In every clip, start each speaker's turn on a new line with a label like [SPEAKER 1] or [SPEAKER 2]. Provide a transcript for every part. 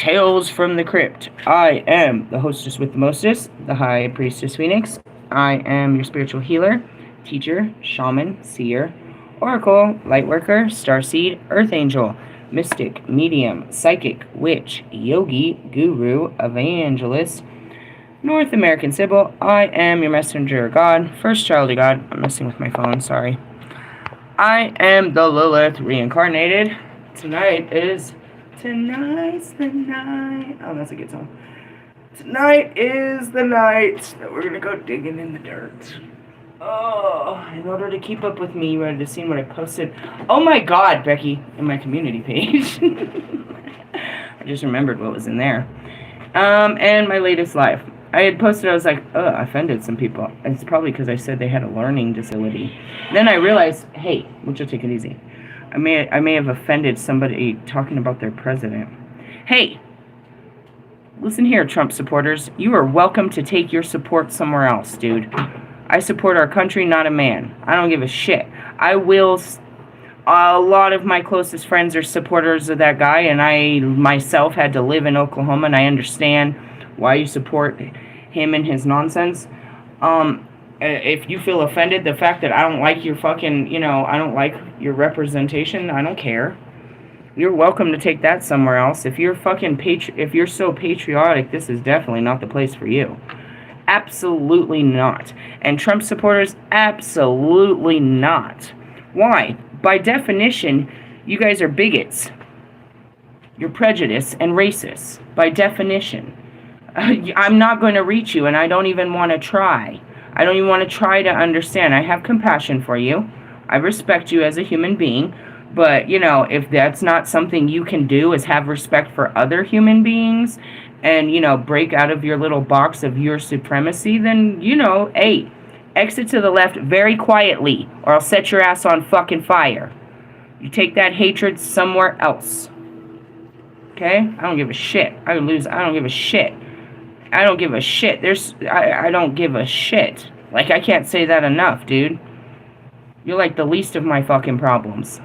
[SPEAKER 1] Tales from the Crypt. I am the hostess with the mostest, the High Priestess Phoenix. I am your spiritual healer, teacher, shaman, seer, oracle, lightworker, starseed, earth angel, mystic, medium, psychic, witch, yogi, guru, evangelist, North American Sybil. I am your messenger of God, first child of God. I'm messing with my phone, sorry. I am the Lilith reincarnated. Tonight's the night. Oh, that's a good song. Tonight is the night that we're gonna go digging in the dirt. Oh, in order to keep up with me, you would have seen what I posted. Oh my God, Becky, in my community page. I just remembered what was in there. And my latest live. I had posted, I was like, I offended some people. It's probably because I said they had a learning disability. Then I realized, hey, would you take it easy? I may have offended somebody talking about their president. Hey, listen here, Trump supporters. You are welcome to take your support somewhere else, dude. I support our country, not a man. I don't give a shit. A lot of my closest friends are supporters of that guy, and I myself had to live in Oklahoma, and I understand why you support him and his nonsense. If you feel offended, the fact that I don't like your fucking, I don't like your representation, I don't care. You're welcome to take that somewhere else. If you're if you're so patriotic, this is definitely not the place for you. Absolutely not. And Trump supporters, absolutely not. Why? By definition, you guys are bigots. You're prejudiced and racist. By definition. I'm not going to reach you, and I don't even want to try. I don't even want to try to understand. I have compassion for you. I respect you as a human being. But, if that's not something you can do, is have respect for other human beings and, break out of your little box of your supremacy, then, hey, exit to the left very quietly, or I'll set your ass on fucking fire. You take that hatred somewhere else. Okay? I don't give a shit. I don't give a shit. I don't give a shit. I don't give a shit. Like, I can't say that enough, dude. You're like the least of my fucking problems.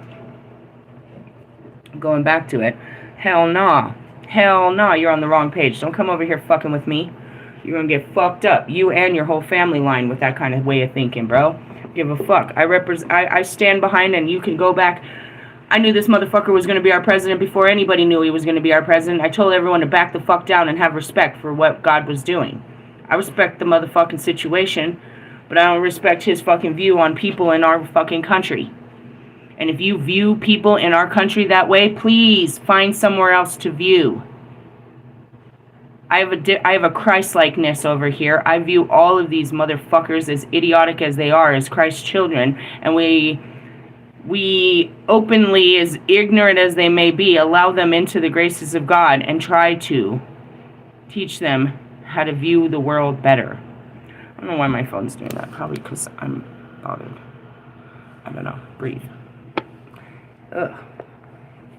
[SPEAKER 1] Going back to it. Hell nah. Hell nah, you're on the wrong page. Don't come over here fucking with me. You're gonna get fucked up. You and your whole family line with that kind of way of thinking, bro. Give a fuck. I stand behind, and you can go back. I knew this motherfucker was going to be our president before anybody knew he was going to be our president. I told everyone to back the fuck down and have respect for what God was doing. I respect the motherfucking situation, but I don't respect his fucking view on people in our fucking country. And if you view people in our country that way, please find somewhere else to view. I have a Christ-likeness over here. I view all of these motherfuckers as idiotic as they are, as Christ's children, and we openly, as ignorant as they may be, allow them into the graces of God and try to teach them how to view the world better. I don't know why my phone's doing that. Probably because I'm bothered. I don't know. Breathe. Ugh.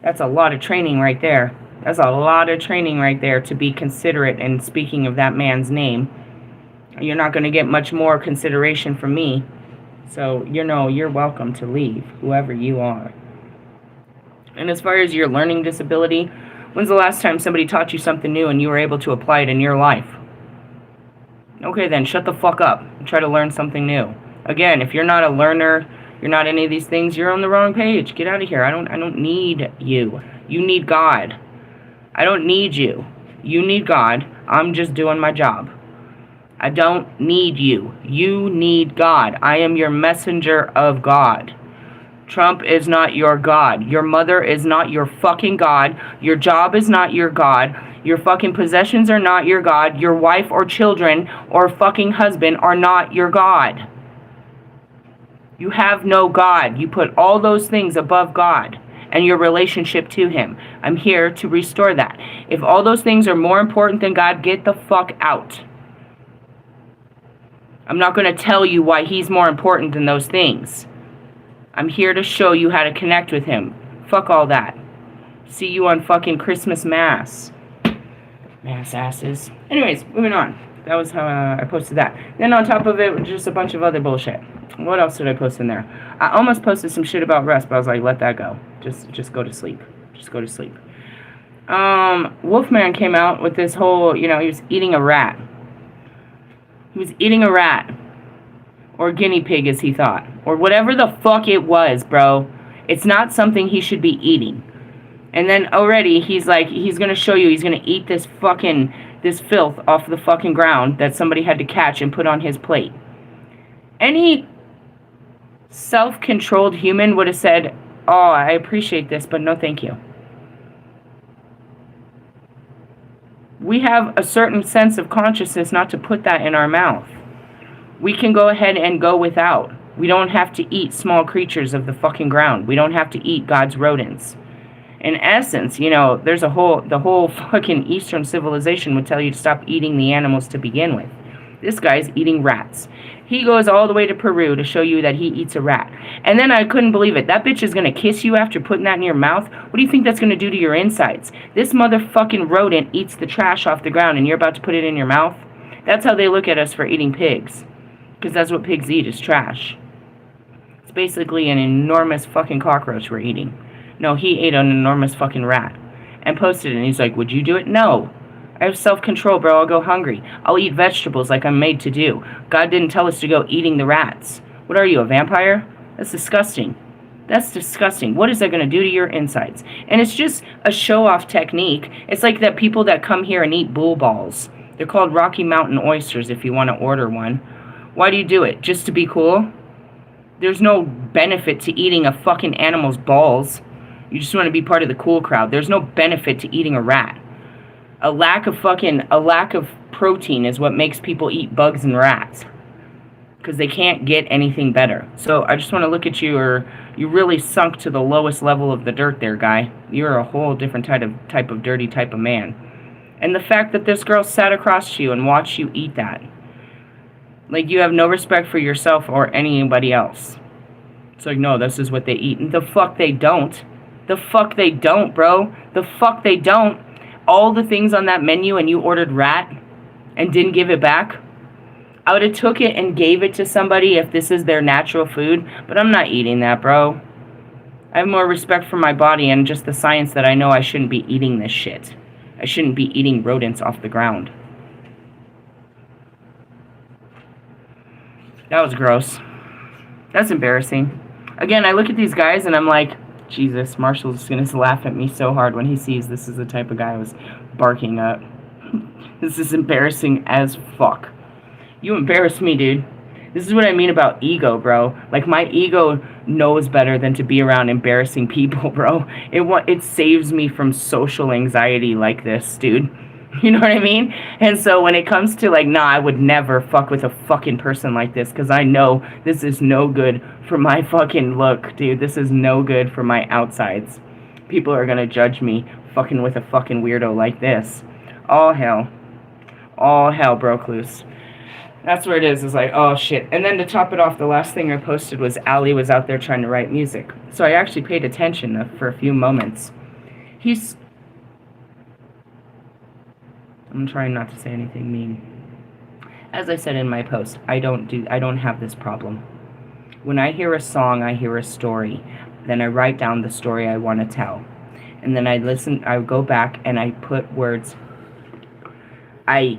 [SPEAKER 1] That's a lot of training right there. That's a lot of training right there to be considerate in speaking of that man's name. You're not going to get much more consideration from me. So, you're welcome to leave, whoever you are. And as far as your learning disability, when's the last time somebody taught you something new and you were able to apply it in your life? Okay, then, shut the fuck up and try to learn something new. Again, if you're not a learner, you're not any of these things, you're on the wrong page. Get out of here. I don't need you. You need God. I don't need you. You need God. I'm just doing my job. I don't need you. You need God. I am your messenger of God. Trump is not your God. Your mother is not your fucking God. Your job is not your God. Your fucking possessions are not your God. Your wife or children or fucking husband are not your God. You have no God. You put all those things above God and your relationship to him. I'm here to restore that. If all those things are more important than God, get the fuck out. I'm not going to tell you why he's more important than those things. I'm here to show you how to connect with him. Fuck all that. See you on fucking Christmas Mass. Mass asses. Anyways, moving on. That was how I posted that. Then on top of it, just a bunch of other bullshit. What else did I post in there? I almost posted some shit about rest, but I was like, let that go. Just go to sleep. Just go to sleep. Wolfman came out with this whole, he was eating a rat. He was eating a rat. Or guinea pig, as he thought. Or whatever the fuck it was, bro. It's not something he should be eating. And then already, he's like, he's gonna show you, he's gonna eat this filth off the fucking ground that somebody had to catch and put on his plate. Any self-controlled human would have said, oh, I appreciate this, but no thank you. We have a certain sense of consciousness not to put that in our mouth. We can go ahead and go without. We don't have to eat small creatures of the fucking ground. We don't have to eat God's rodents. In essence, there's the whole fucking Eastern civilization would tell you to stop eating the animals to begin with. This guy's eating rats. He goes all the way to Peru to show you that he eats a rat. And then I couldn't believe it. That bitch is going to kiss you after putting that in your mouth? What do you think that's going to do to your insides? This motherfucking rodent eats the trash off the ground and you're about to put it in your mouth? That's how they look at us for eating pigs. Because that's what pigs eat, is trash. It's basically an enormous fucking cockroach we're eating. No, he ate an enormous fucking rat. And posted it, and he's like, would you do it? No. I have self-control, bro. I'll go hungry. I'll eat vegetables like I'm made to do. God didn't tell us to go eating the rats. What are you, a vampire? That's disgusting. That's disgusting. What is that going to do to your insides? And it's just a show-off technique. It's like that people that come here and eat bull balls. They're called Rocky Mountain oysters if you want to order one. Why do you do it? Just to be cool? There's no benefit to eating a fucking animal's balls. You just want to be part of the cool crowd. There's no benefit to eating a rat. A lack of protein is what makes people eat bugs and rats. Because they can't get anything better. So I just want to look at you, or you really sunk to the lowest level of the dirt there, guy. You're a whole different type of dirty type of man. And the fact that this girl sat across you and watched you eat that. Like, you have no respect for yourself or anybody else. It's like, no, this is what they eat. And the fuck they don't. The fuck they don't, bro. The fuck they don't. All the things on that menu and you ordered rat and didn't give it back. I would have took it and gave it to somebody if this is their natural food. But I'm not eating that, bro. I have more respect for my body and just the science that I know I shouldn't be eating this shit. I shouldn't be eating rodents off the ground. That was gross. That's embarrassing. Again, I look at these guys and I'm like, Jesus, Marshall's going to laugh at me so hard when he sees this is the type of guy I was barking at. This is embarrassing as fuck. You embarrass me, dude. This is what I mean about ego, bro. Like, my ego knows better than to be around embarrassing people, bro. It saves me from social anxiety like this, dude. You know what I mean? And so when it comes to, like, nah, I would never fuck with a fucking person like this, because I know this is no good for my fucking look, dude. This is no good for my outsides. People are gonna judge me fucking with a fucking weirdo like this. All hell. All hell broke loose. That's where it is. It's like, oh shit. And then to top it off, the last thing I posted was Ali was out there trying to write music. So I actually paid attention for a few moments. I'm trying not to say anything mean. As I said in my post, I don't have this problem. When I hear a song, I hear a story. Then I write down the story I want to tell. And then I go back and I put words. I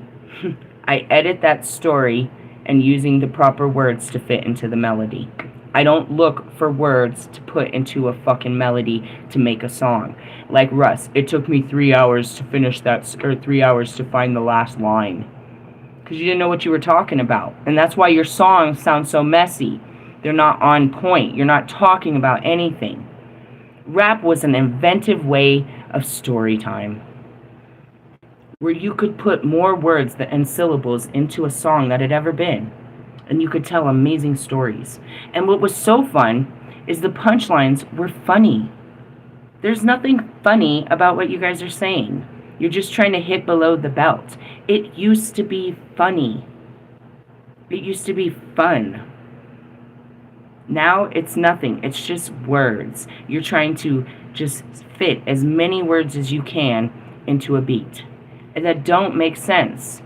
[SPEAKER 1] edit that story and using the proper words to fit into the melody. I don't look for words to put into a fucking melody to make a song. Like Russ, it took me 3 hours to finish that, or 3 hours to find the last line. Because you didn't know what you were talking about. And that's why your songs sound so messy. They're not on point. You're not talking about anything. Rap was an inventive way of story time, where you could put more words and syllables into a song that had ever been. And you could tell amazing stories. And what was so fun is the punchlines were funny. There's nothing funny about what you guys are saying. You're just trying to hit below the belt. It used to be funny. It used to be fun. Now it's nothing. It's just words. You're trying to just fit as many words as you can into a beat. And that don't make sense.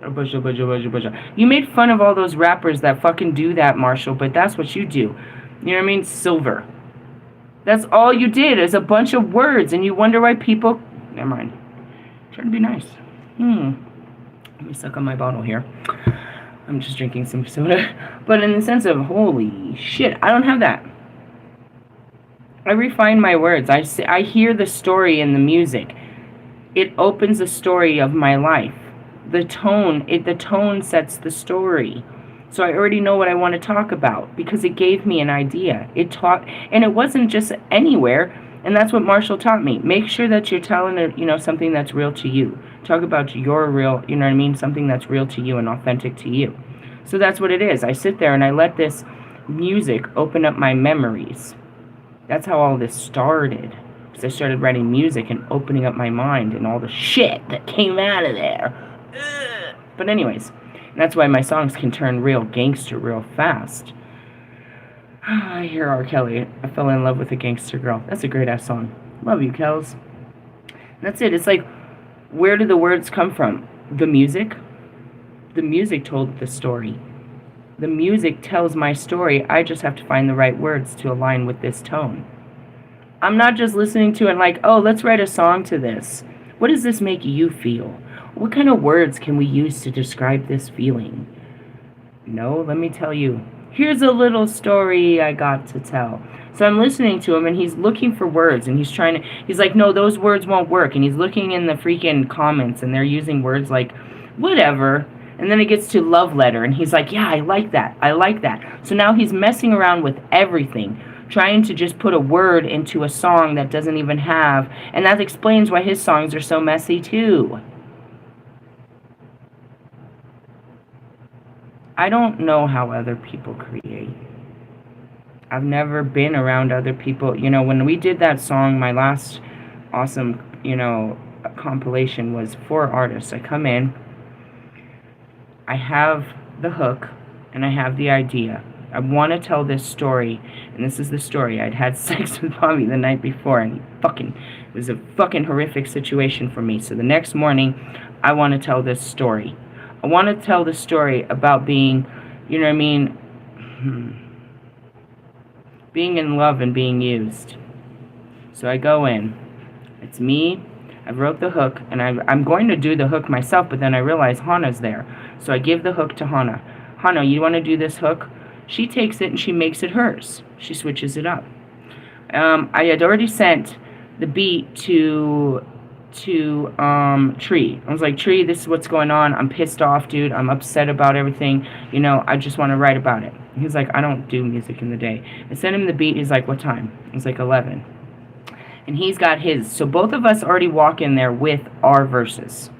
[SPEAKER 1] You made fun of all those rappers that fucking do that, Marshall, but that's what you do. You know what I mean? Silver. That's all you did is a bunch of words, and you wonder why people Never mind. Trying to be nice. Let me suck on my bottle here. I'm just drinking some soda. But in the sense of, holy shit, I don't have that. I refine my words. I hear the story in the music. It opens a story of my life. The tone sets the story. So I already know what I want to talk about because it gave me an idea. It taught, and it wasn't just anywhere. And that's what Marshall taught me. Make sure that you're telling it, something that's real to you. Talk about your real, you know what I mean? Something that's real to you and authentic to you. So that's what it is. I sit there and I let this music open up my memories. That's how all this started. Because I started writing music and opening up my mind and all the shit that came out of there. Ugh. But anyways, that's why my songs can turn real gangster real fast. I hear R. Kelly. I fell in love with a gangster girl. That's a great-ass song. Love you, Kels. That's it. It's like, where do the words come from? The music? The music told the story. The music tells my story. I just have to find the right words to align with this tone. I'm not just listening to it like, oh, let's write a song to this. What does this make you feel? What kind of words can we use to describe this feeling? No, let me tell you. Here's a little story I got to tell. So I'm listening to him, and he's looking for words, and he's like, no, those words won't work. And he's looking in the freaking comments, and they're using words like, whatever. And then it gets to love letter, and he's like, yeah, I like that. I like that. So now he's messing around with everything, trying to just put a word into a song that doesn't even have, and that explains why his songs are so messy too. I don't know how other people create. I've never been around other people. When we did that song, my last awesome, compilation was 4 artists. I come in, I have the hook, and I have the idea. I want to tell this story, and this is the story. I'd had sex with Bobby the night before, and it was a fucking horrific situation for me. So the next morning, I want to tell this story. I want to tell the story about being, being in love and being used. So I go in. It's me. I wrote the hook, and I'm going to do the hook myself, but then I realize Hannah's there. So I give the hook to Hannah. Hannah, you want to do this hook? She takes it and she makes it hers. She switches it up. I had already sent the beat to Tree. I was like, Tree, this is what's going on. I'm pissed off, dude. I'm upset about everything. I just want to write about it. He's like, I don't do music in the day. I sent him the beat. He's like, what time? I was like, 11. And he's got his. So both of us already walk in there with our verses.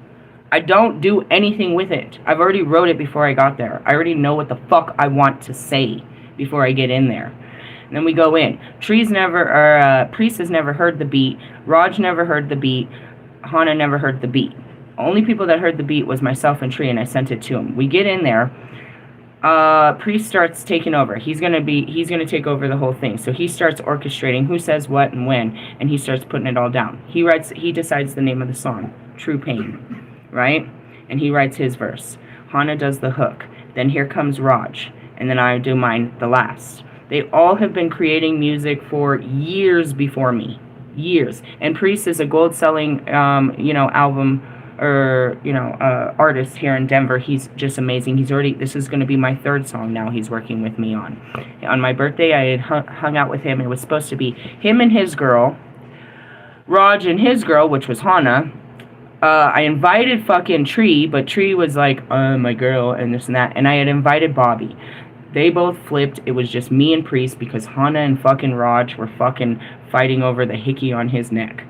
[SPEAKER 1] I don't do anything with it. I've already wrote it before I got there. I already know what the fuck I want to say before I get in there. And then we go in. Priestess never heard the beat. Raj never heard the beat. Hannah never heard the beat. Only people that heard the beat was myself and Tree, and I sent it to him. We get in there. Priest starts taking over. He's gonna take over the whole thing. So he starts orchestrating who says what and when, and he starts putting it all down. He decides the name of the song, True Pain, right? And he writes his verse. Hannah does the hook. Then here comes Raj, and then I do mine the last. They all have been creating music for years before me. Years. And Priest is a gold-selling, album or, artist here in Denver. He's just amazing. This is going to be my 3rd song now he's working with me on. On my birthday, I had hung out with him. It was supposed to be him and his girl, Raj and his girl, which was Hannah. I invited fucking Tree, but Tree was like, my girl, and this and that. And I had invited Bobby. They both flipped. It was just me and Priest because Hannah and fucking Raj were fucking fighting over the hickey on his neck.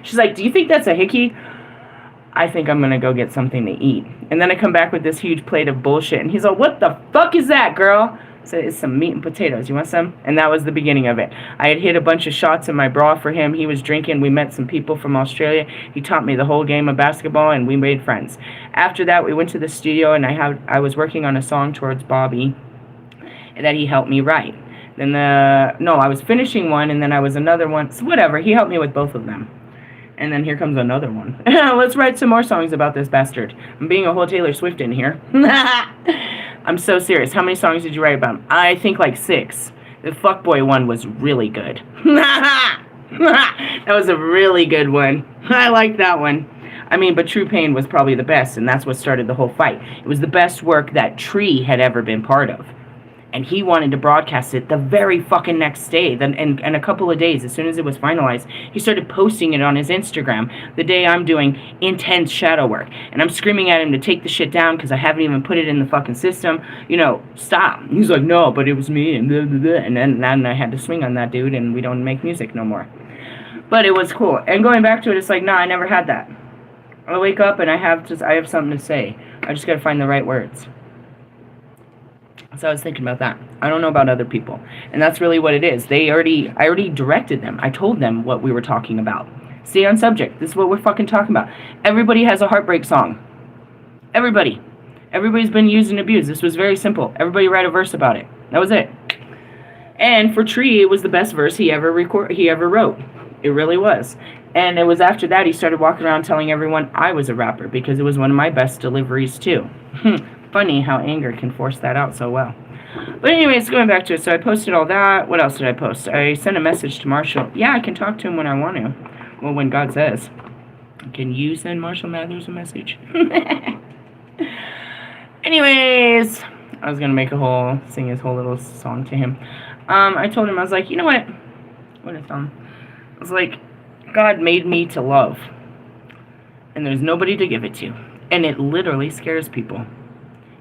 [SPEAKER 1] She's like, do you think that's a hickey? I think I'm going to go get something to eat. And then I come back with this huge plate of bullshit. And he's like, what the fuck is that, girl? I said, it's some meat and potatoes. You want some? And that was the beginning of it. I had hit a bunch of shots in my bra for him. He was drinking. We met some people from Australia. He taught me the whole game of basketball, and we made friends. After that, we went to the studio, and I was working on a song towards Bobby that he helped me write. Then I was finishing one, and then I was another one. So whatever. He helped me with both of them. And then here comes another one. Let's write some more songs about this bastard. I'm being a whole Taylor Swift in here. I'm so serious. How many songs did you write about him? I think like 6. The fuckboy one was really good. That was a really good one. I like that one. I mean, but True Pain was probably the best, and that's what started the whole fight. It was the best work that Tree had ever been part of. And he wanted to broadcast it the very fucking next day. Then, and a couple of days, as soon as it was finalized, he started posting it on his Instagram the day I'm doing intense shadow work. And I'm screaming at him to take the shit down because I haven't even put it in the fucking system. You know, stop. And he's like, no, but it was me, and blah, blah, blah. And then I had to swing on that dude, and we don't make music no more. But it was cool. And going back to it, it's like, nah, I never had that. I wake up and I have something to say. I just gotta find the right words. So I was thinking about that. I don't know about other people. And that's really what it is. I already directed them. I told them what we were talking about. Stay on subject. This is what we're fucking talking about. Everybody has a heartbreak song. Everybody. Everybody's been used and abused. This was very simple. Everybody write a verse about it. That was it. And for Tree, it was the best verse he ever wrote. It really was. And it was after that he started walking around telling everyone I was a rapper because it was one of my best deliveries too. Funny how anger can force that out so well. But anyways, going back to it, so I posted all that. What else did I post? I sent a message to Marshall. Yeah, I can talk to him when I want to. Well, when God says. Can you send Marshall Mathers a message? Anyways, I was going to sing his whole little song to him. I told him, I was like, you know what? What did I tell him? I was like, God made me to love. And there's nobody to give it to. And it literally scares people.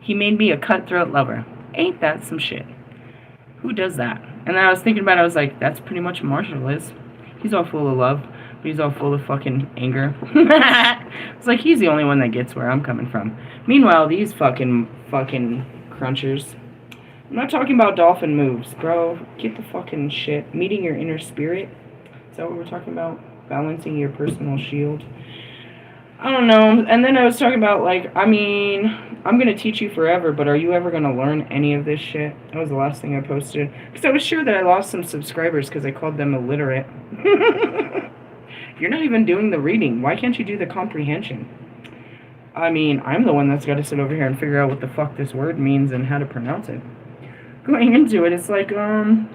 [SPEAKER 1] He made me a cutthroat lover. Ain't that some shit? Who does that? And then I was thinking about it, I was like, that's pretty much what Marshall is. He's all full of love, but he's all full of fucking anger. It's like he's the only one that gets where I'm coming from. Meanwhile, these fucking crunchers. I'm not talking about dolphin moves, bro. Get the fucking shit. Meeting your inner spirit. Is that what we're talking about? Balancing your personal shield. I don't know. And then I was talking about, like, I mean, I'm going to teach you forever, but are you ever going to learn any of this shit? That was the last thing I posted. Because I was sure that I lost some subscribers because I called them illiterate. You're not even doing the reading. Why can't you do the comprehension? I mean, I'm the one that's got to sit over here and figure out what the fuck this word means and how to pronounce it. Going into it, it's like, I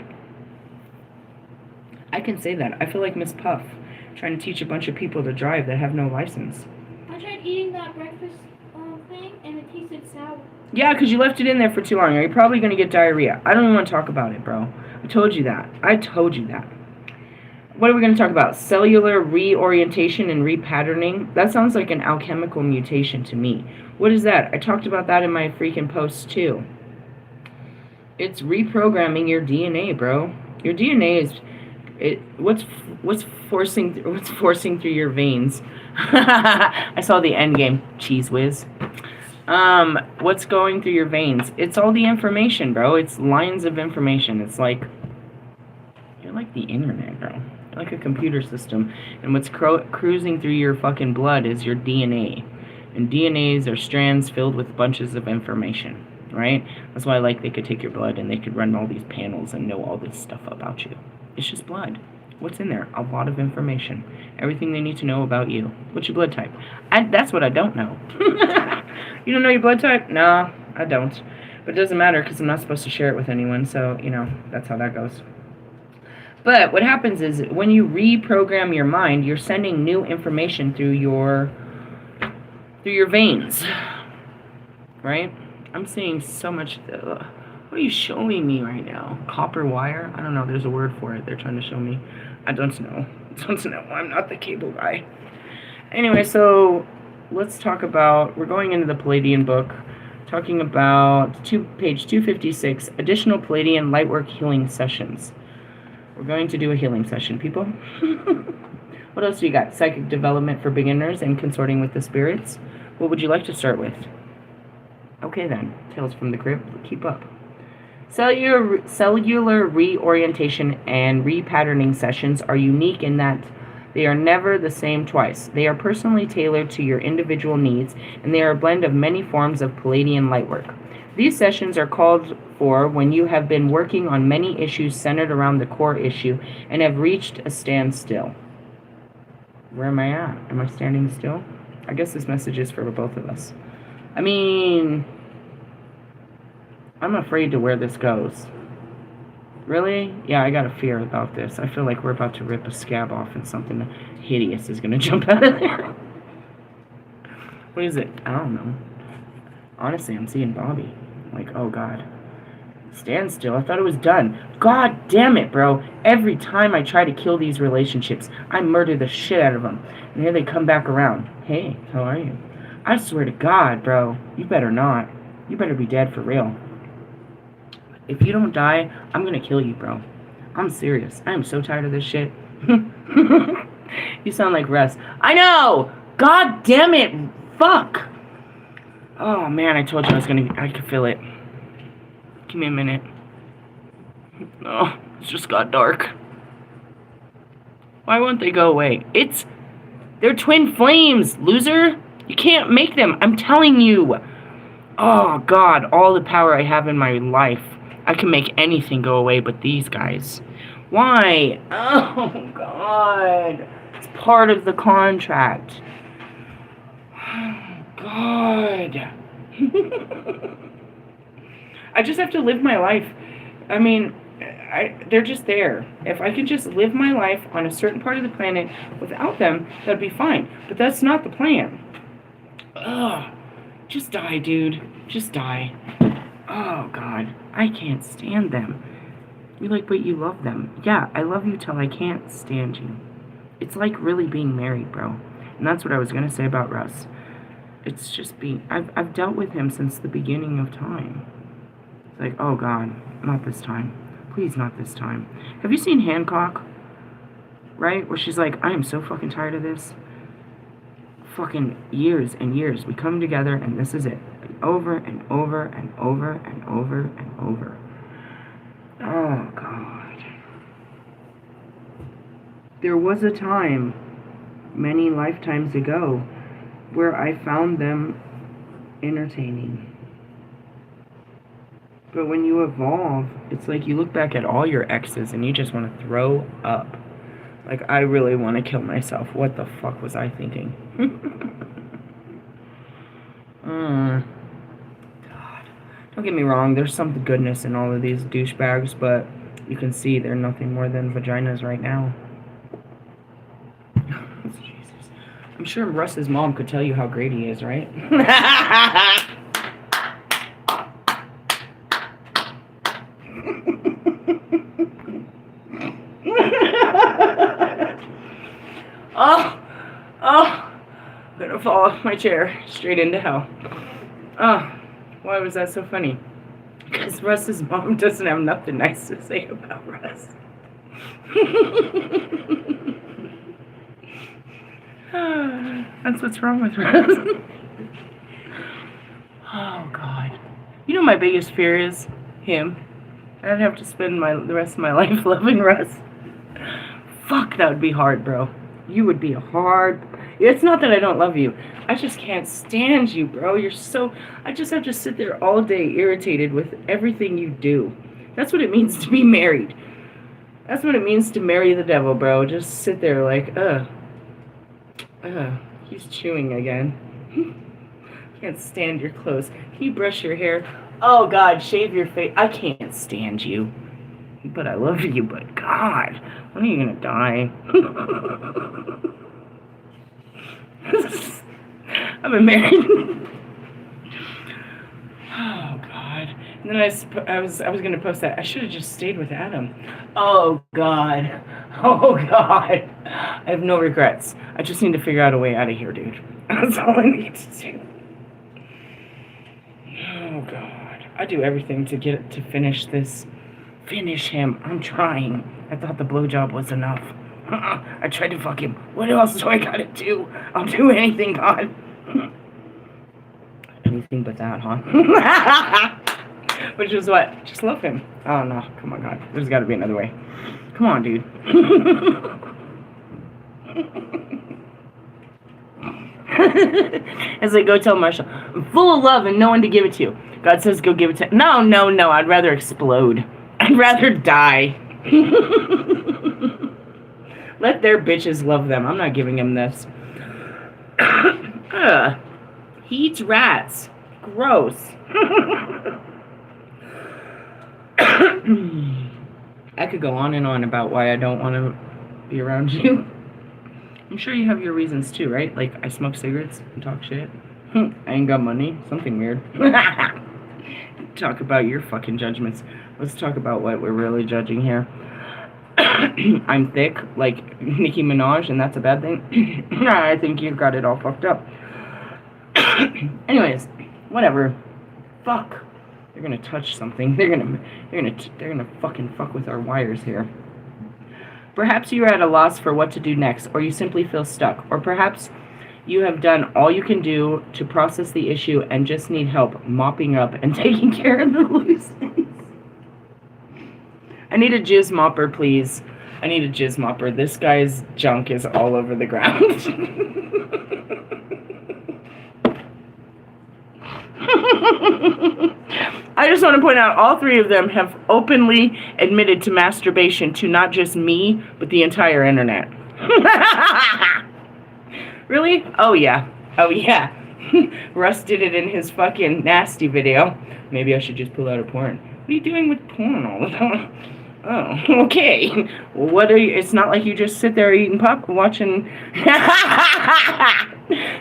[SPEAKER 1] can say that. I feel like Miss Puff, trying to teach a bunch of people to drive that have no license.
[SPEAKER 2] I tried eating that breakfast thing, and it tasted sour.
[SPEAKER 1] Yeah, because you left it in there for too long. You're probably going to get diarrhea. I don't even want to talk about it, bro. I told you that. What are we going to talk about? Cellular reorientation and repatterning? That sounds like an alchemical mutation to me. What is that? I talked about that in my freaking post, too. It's reprogramming your DNA, bro. Your DNA is... what's forcing through your veins? I saw the end game, cheese whiz. What's going through your veins? It's all the information, bro. It's lines of information. It's like you're like the internet, bro. You're like a computer system, and what's cruising through your fucking blood is your DNA, and DNAs are strands filled with bunches of information, right? That's why, like, they could take your blood and they could run all these panels and know all this stuff about you. It's just blood. What's in there? A lot of information. Everything they need to know about you. What's your blood type? That's what I don't know. You don't know your blood type? No, I don't. But it doesn't matter because I'm not supposed to share it with anyone. So, you know, that's how that goes. But what happens is when you reprogram your mind, you're sending new information through your veins. Right? I'm seeing so much... What are you showing me right now? Copper wire? I don't know. There's a word for it. They're trying to show me. I don't know. I'm not the cable guy. Anyway, so let's talk about... We're going into the Pleiadian book. Talking about page 256. Additional Pleiadian Lightwork Healing Sessions. We're going to do a healing session, people. What else do you got? Psychic development for beginners and consorting with the spirits. What would you like to start with? Okay, then. Tales from the Crypt. Keep up. Cellular reorientation and repatterning sessions are unique in that they are never the same twice. They are personally tailored to your individual needs, and they are a blend of many forms of Pleiadian lightwork. These sessions are called for when you have been working on many issues centered around the core issue and have reached a standstill. Where am I at? Am I standing still? I guess this message is for both of us. I mean... I'm afraid to where this goes. Really? Yeah, I got a fear about this. I feel like we're about to rip a scab off and something hideous is gonna jump out of there. What is it? I don't know. Honestly, I'm seeing Bobby. Like, oh god. Stand still. I thought it was done. God damn it, bro. Every time I try to kill these relationships, I murder the shit out of them. And here they come back around. Hey, how are you? I swear to God, bro. You better not. You better be dead for real. If you don't die, I'm gonna kill you, bro. I'm serious. I am so tired of this shit. You sound like Russ. I know! God damn it! Fuck! Oh man, I told you I could feel it. Give me a minute. Oh, it just got dark. Why won't they go away? They're twin flames, loser! You can't make them, I'm telling you! Oh god, all the power I have in my life. I can make anything go away but these guys. Why? Oh god. It's part of the contract. Oh god. I just have to live my life. I mean, they're just there. If I could just live my life on a certain part of the planet without them, that'd be fine. But that's not the plan. Ugh. Just die, dude. Just die. Oh, God. I can't stand them. You're like, but you love them. Yeah, I love you till I can't stand you. It's like really being married, bro. And that's what I was going to say about Russ. It's just being... I've dealt with him since the beginning of time. It's like, oh, God. Not this time. Please, not this time. Have you seen Hancock? Right? Where she's like, I am so fucking tired of this. Fucking years and years. We come together and this is it. Over and over and over and over and over. Oh, God. There was a time, many lifetimes ago, where I found them entertaining. But when you evolve, it's like you look back at all your exes and you just want to throw up. Like, I really want to kill myself. What the fuck was I thinking? God. Don't get me wrong, there's some goodness in all of these douchebags, but you can see they're nothing more than vaginas right now. Jesus. I'm sure Russ's mom could tell you how great he is, right? I'm gonna fall off my chair straight into hell. Why was that so funny? Because Russ's mom doesn't have nothing nice to say about Russ. That's what's wrong with Russ. Oh, God. You know my biggest fear is him. I'd have to spend the rest of my life loving Russ. Fuck, that would be hard, bro. You would be hard. It's not that I don't love you. I just can't stand you, bro. I just have to sit there all day irritated with everything you do. That's what it means to be married. That's what it means to marry the devil, bro. Just sit there like, he's chewing again. Can't stand your clothes. Can you brush your hair? Oh, God, shave your face. I can't stand you. But I love you, but God, when are you gonna die? I've been married. Oh, God. And then I was gonna post that. I should have just stayed with Adam. Oh, God. Oh, God. I have no regrets. I just need to figure out a way out of here, dude. That's all I need to do. Oh, God. I do everything to finish this. Finish him. I'm trying. I thought the blowjob was enough. I tried to fuck him. What else do I gotta do? I'll do anything, God. Anything but that, huh? Which is what? Just love him. Oh, no. Come on, God. There's gotta be another way. Come on, dude. As I go tell Marshall, I'm full of love and no one to give it to. God says go give it to... No. I'd rather explode. I'd rather die. Let their bitches love them. I'm not giving him this. He eats rats. Gross. I could go on and on about why I don't want to be around you. I'm sure you have your reasons too, right? Like, I smoke cigarettes and talk shit. I ain't got money. Something weird. Talk about your fucking judgments. Let's talk about what we're really judging here. I'm thick, like Nicki Minaj, and that's a bad thing. I think you've got it all fucked up. Anyways, whatever. Fuck. They're gonna touch something. They're gonna fucking fuck with our wires here. Perhaps you are at a loss for what to do next, or you simply feel stuck, or perhaps you have done all you can do to process the issue and just need help mopping up and taking care of the loose ends. I need a jizz mopper, please. I need a jizz mopper. This guy's junk is all over the ground. I just want to point out all three of them have openly admitted to masturbation to not just me, but the entire internet. Really? Oh yeah. Oh yeah. Russ did it in his fucking nasty video. Maybe I should just pull out a porn. What are you doing with porn all the time? Oh, okay. Well, what are you? It's not like you just sit there eating popcorn, watching,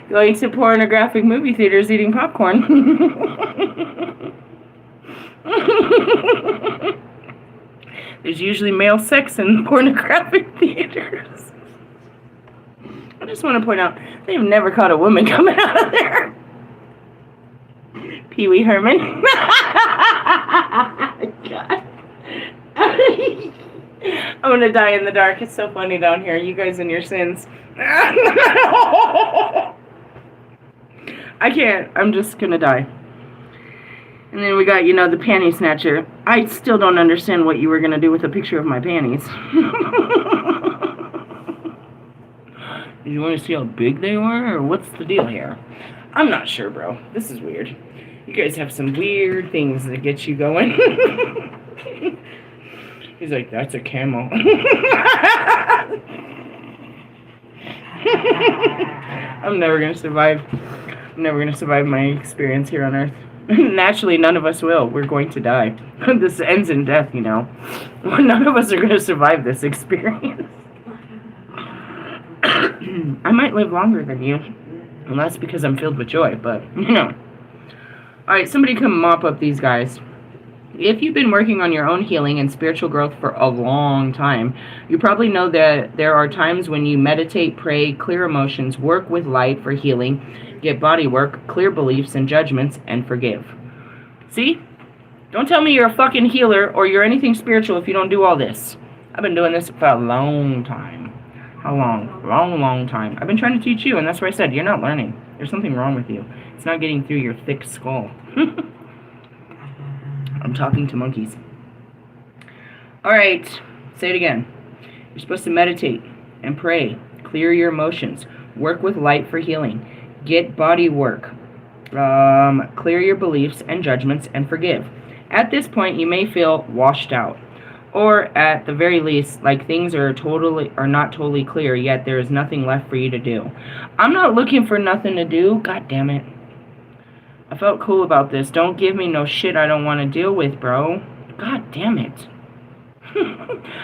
[SPEAKER 1] going to pornographic movie theaters eating popcorn. There's usually male sex in pornographic theaters. I just want to point out, they've never caught a woman coming out of there. Pee Wee Herman. God. I'm gonna die in the dark. It's so funny down here. You guys and your sins. I can't. I'm just gonna die. And then we got, you know, the panty snatcher. I still don't understand what you were gonna do with a picture of my panties. Did you want to see how big they were, or what's the deal here? I'm not sure, bro. This is weird. You guys have some weird things that get you going. He's like, that's a camel. I'm never going to survive. I'm never going to survive my experience here on Earth. Naturally, none of us will. We're going to die. This ends in death, you know. None of us are going to survive this experience. I might live longer than you. And that's because I'm filled with joy, but, you know. Alright, somebody come mop up these guys. If you've been working on your own healing and spiritual growth for a long time, you probably know that there are times when you meditate, pray, clear emotions, work with light for healing, get body work, clear beliefs and judgments, and forgive. See? Don't tell me you're a fucking healer or you're anything spiritual if you don't do all this. I've been doing this for a long time. How long? Long time. I've been trying to teach you, and that's why I said you're not learning. There's something wrong with you. It's not getting through your thick skull. I'm talking to monkeys. Alright, say it again. You're supposed to meditate and pray. Clear your emotions. Work with light for healing. Get body work. Clear your beliefs and judgments and forgive. At this point, you may feel washed out. Or at the very least, like things are not totally clear, yet there is nothing left for you to do. I'm not looking for nothing to do. God damn it. I felt cool about this. Don't give me no shit I don't want to deal with, bro. God damn it.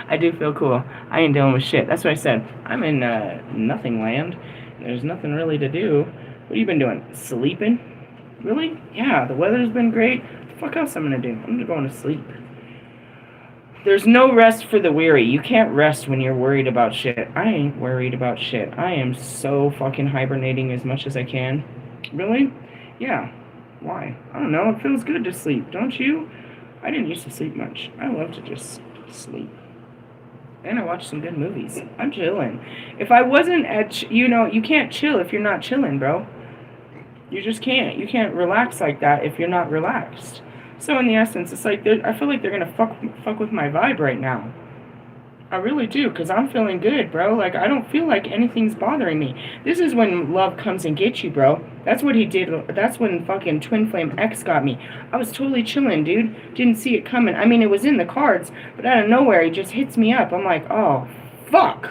[SPEAKER 1] I do feel cool. I ain't dealing with shit. That's what I said. I'm in nothing land. There's nothing really to do. What have you been doing? Sleeping? Really? Yeah, the weather's been great. What the fuck else I'm gonna do? I'm gonna go to sleep. There's no rest for the weary. You can't rest when you're worried about shit. I ain't worried about shit. I am so fucking hibernating as much as I can. Really? Yeah. Why? I don't know. It feels good to sleep, don't you? I didn't used to sleep much. I love to just sleep. And I watch some good movies. I'm chilling. If I wasn't at, you can't chill if you're not chilling, bro. You just can't. You can't relax like that if you're not relaxed. So in the essence, it's like, I feel like they're going to fuck with my vibe right now. I really do, because I'm feeling good, bro. Like, I don't feel like anything's bothering me. This is when love comes and gets you, bro. That's what he did. That's when fucking Twin Flame X got me. I was totally chilling, dude. Didn't see it coming. I mean, it was in the cards, but out of nowhere, he just hits me up. I'm like, oh, fuck.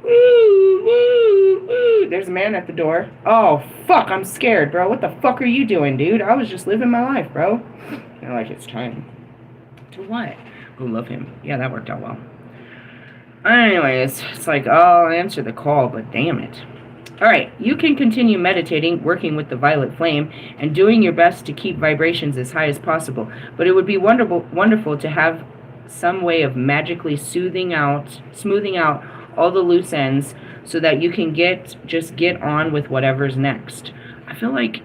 [SPEAKER 1] Woo, woo, woo. There's a man at the door. Oh, fuck, I'm scared, bro. What the fuck are you doing, dude? I was just living my life, bro. They're like, it's time. To what? Ooh, love him. Yeah, that worked out well. Anyways, it's like, I'll answer the call, but damn it. Alright, you can continue meditating, working with the violet flame, and doing your best to keep vibrations as high as possible. But it would be wonderful to have some way of magically smoothing out all the loose ends so that you can just get on with whatever's next. I feel like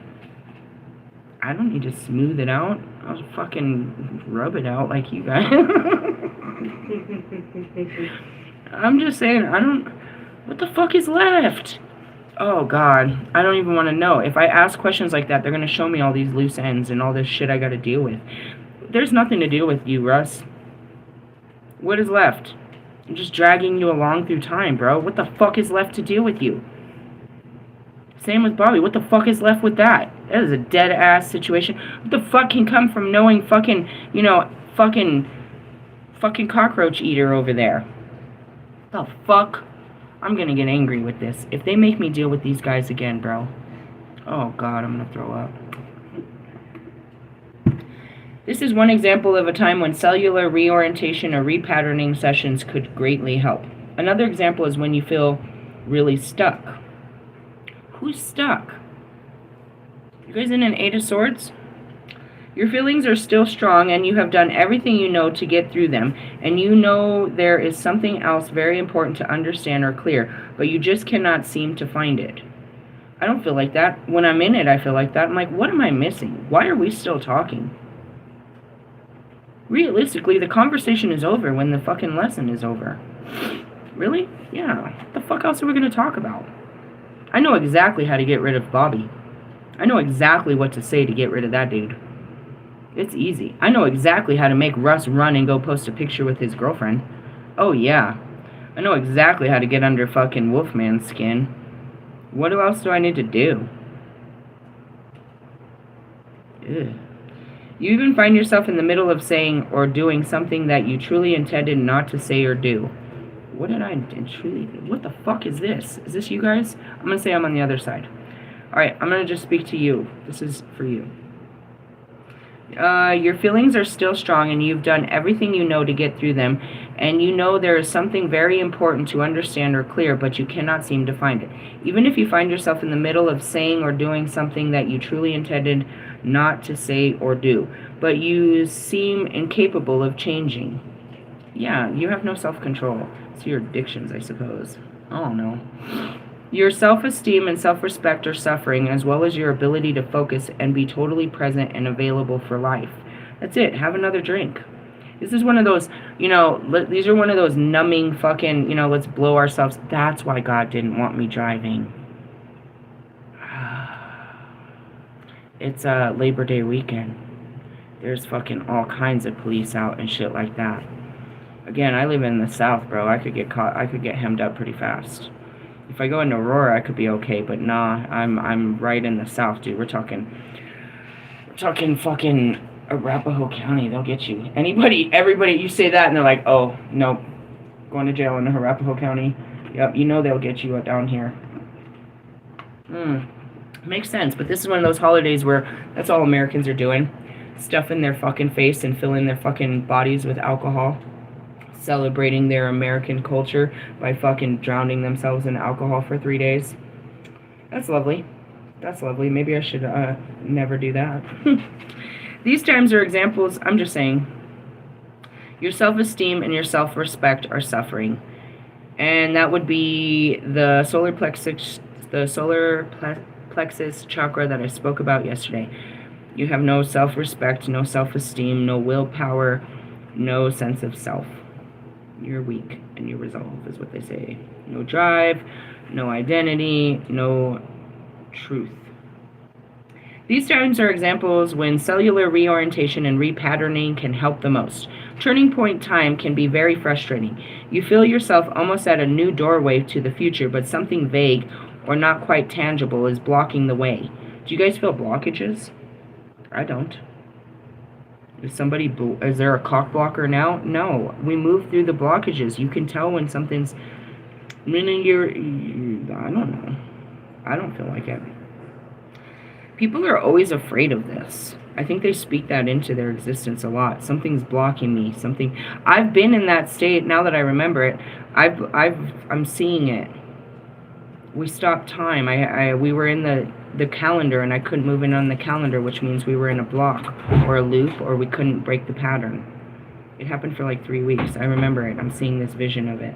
[SPEAKER 1] I don't need to smooth it out. I'll fucking rub it out like you guys. I'm just saying, what the fuck is left? Oh, God. I don't even want to know. If I ask questions like that, they're going to show me all these loose ends and all this shit I got to deal with. There's nothing to deal with you, Russ. What is left? I'm just dragging you along through time, bro. What the fuck is left to deal with you? Same with Bobby. What the fuck is left with that? That is a dead-ass situation. What the fuck can come from knowing fucking, fucking cockroach eater over there? The fuck? I'm gonna get angry with this. If they make me deal with these guys again, bro. Oh, God, I'm gonna throw up. This is one example of a time when cellular reorientation or repatterning sessions could greatly help. Another example is when you feel really stuck. Who's stuck? You guys in an Eight of Swords? Your feelings are still strong and you have done everything you know to get through them, and you know there is something else very important to understand or clear, but you just cannot seem to find it. I don't feel like that. When I'm in it, I feel like that. I'm like, what am I missing? Why are we still talking? Realistically, the conversation is over when the fucking lesson is over. Really? Yeah. What the fuck else are we going to talk about? I know exactly how to get rid of Bobby. I know exactly what to say to get rid of that dude. It's easy. I know exactly how to make Russ run and go post a picture with his girlfriend. Oh, yeah. I know exactly how to get under fucking Wolfman's skin. What else do I need to do? Ugh. You even find yourself in the middle of saying or doing something that you truly intended not to say or do. What did I truly do? What the fuck is this? Is this you guys? I'm going to say I'm on the other side. Alright, I'm going to just speak to you. This is for you. Your feelings are still strong and you've done everything you know to get through them, and you know there is something very important to understand or clear, but you cannot seem to find it. Even if you find yourself in the middle of saying or doing something that you truly intended not to say or do, but you seem incapable of changing. Yeah, you have no self-control. It's your addictions, I suppose. I don't know. Your self-esteem and self-respect are suffering, as well as your ability to focus and be totally present and available for life. That's it. Have another drink. This is one of those, these are one of those numbing fucking, let's blow ourselves. That's why God didn't want me driving. It's Labor Day weekend. There's fucking all kinds of police out and shit like that. Again, I live in the South, bro. I could get caught. I could get hemmed up pretty fast. If I go in Aurora, I could be okay, but nah, I'm right in the South, dude. We're talking fucking Arapahoe County. They'll get you. Everybody, you say that and they're like, oh, nope, going to jail in Arapahoe County. Yep, they'll get you down here. Makes sense, but this is one of those holidays where that's all Americans are doing. Stuffing their fucking face and filling their fucking bodies with alcohol. Celebrating their American culture by fucking drowning themselves in alcohol for 3 days. That's lovely. That's lovely. Maybe I should never do that. These times are examples. I'm just saying. Your self-esteem and your self-respect are suffering. And that would be the solar plexus chakra that I spoke about yesterday. You have no self-respect, no self-esteem, no willpower, no sense of self. You're weak and your resolve is what they say. No drive, no identity, no truth. These times are examples when cellular reorientation and repatterning can help the most. Turning point time can be very frustrating. You feel yourself almost at a new doorway to the future, but something vague or not quite tangible is blocking the way. Do you guys feel blockages? I don't. Is there a cock blocker now? No. We move through the blockages. You can tell when something's... I don't know. I don't feel like it. People are always afraid of this. I think they speak that into their existence a lot. Something's blocking me. I've been in that state now that I remember it. I'm seeing it. We stopped time. We were in the calendar and I couldn't move in on the calendar, which means we were in a block or a loop or we couldn't break the pattern. It happened for like 3 weeks. I remember it. I'm seeing this vision of it.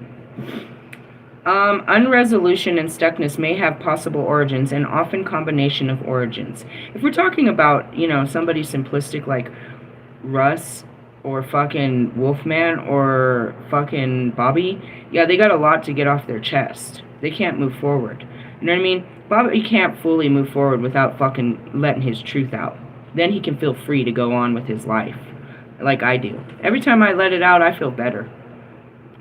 [SPEAKER 1] Unresolution and stuckness may have possible origins and often combination of origins. If we're talking about, somebody simplistic like Russ or fucking Wolfman or fucking Bobby, yeah, they got a lot to get off their chest. They can't move forward. You know what I mean? Bobby can't fully move forward without fucking letting his truth out. Then he can feel free to go on with his life, like I do. Every time I let it out, I feel better.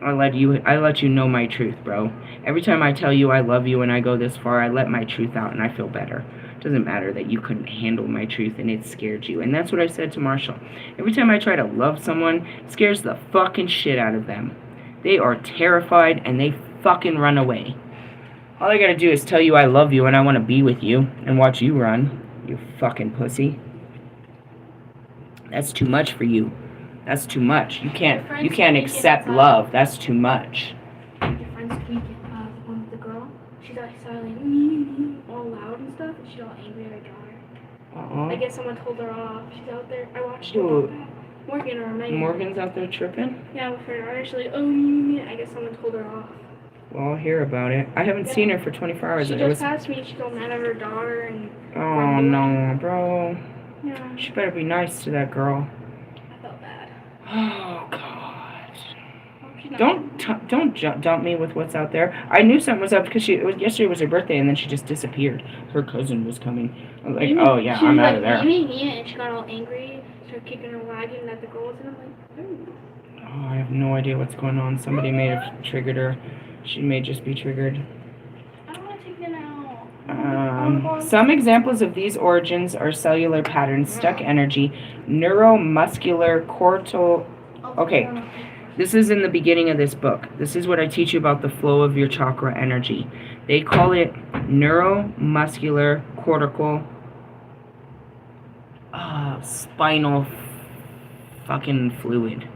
[SPEAKER 1] I let you know my truth, bro. Every time I tell you I love you and I go this far, I let my truth out and I feel better. It doesn't matter that you couldn't handle my truth and it scared you. And that's what I said to Marshall. Every time I try to love someone, it scares the fucking shit out of them. They are terrified and they fucking run away. All I gotta do is tell you I love you and I want to be with you and watch you run, you fucking pussy. That's too much for you. That's too much. You can't accept love. That's too much.
[SPEAKER 2] Your friend's tweaking. One with the girl, she's like silent, all loud and stuff, and she's all angry at her daughter. I guess someone told her off. She's out there. I watched her. Morgan or Megan.
[SPEAKER 1] Morgan's out there tripping?
[SPEAKER 2] Yeah, with her daughter. She's like, I guess someone told her off.
[SPEAKER 1] Well, I'll hear about it. I haven't seen her for 24 hours.
[SPEAKER 2] She just passed me. She's all mad at her daughter and.
[SPEAKER 1] Oh no, bro.
[SPEAKER 2] Yeah.
[SPEAKER 1] She better be nice to that girl.
[SPEAKER 2] I felt bad.
[SPEAKER 1] Oh God! Don't dump me with what's out there. I knew something was up because yesterday was her birthday and then she just disappeared. Her cousin was coming. I was like, oh yeah, I'm out of there.
[SPEAKER 2] And she got all angry, started kicking her wagon that the girl was in. I'm like, ooh.
[SPEAKER 1] Oh, I have no idea what's going on. Somebody may have triggered her. She may just be triggered.
[SPEAKER 2] I don't want to take it out.
[SPEAKER 1] Some examples of these origins are cellular patterns, stuck energy, nero-muscular-cortical. Okay, this is in the beginning of this book. This is what I teach you about the flow of your chakra energy. They call it nero-muscular-cortical spinal fucking fluid.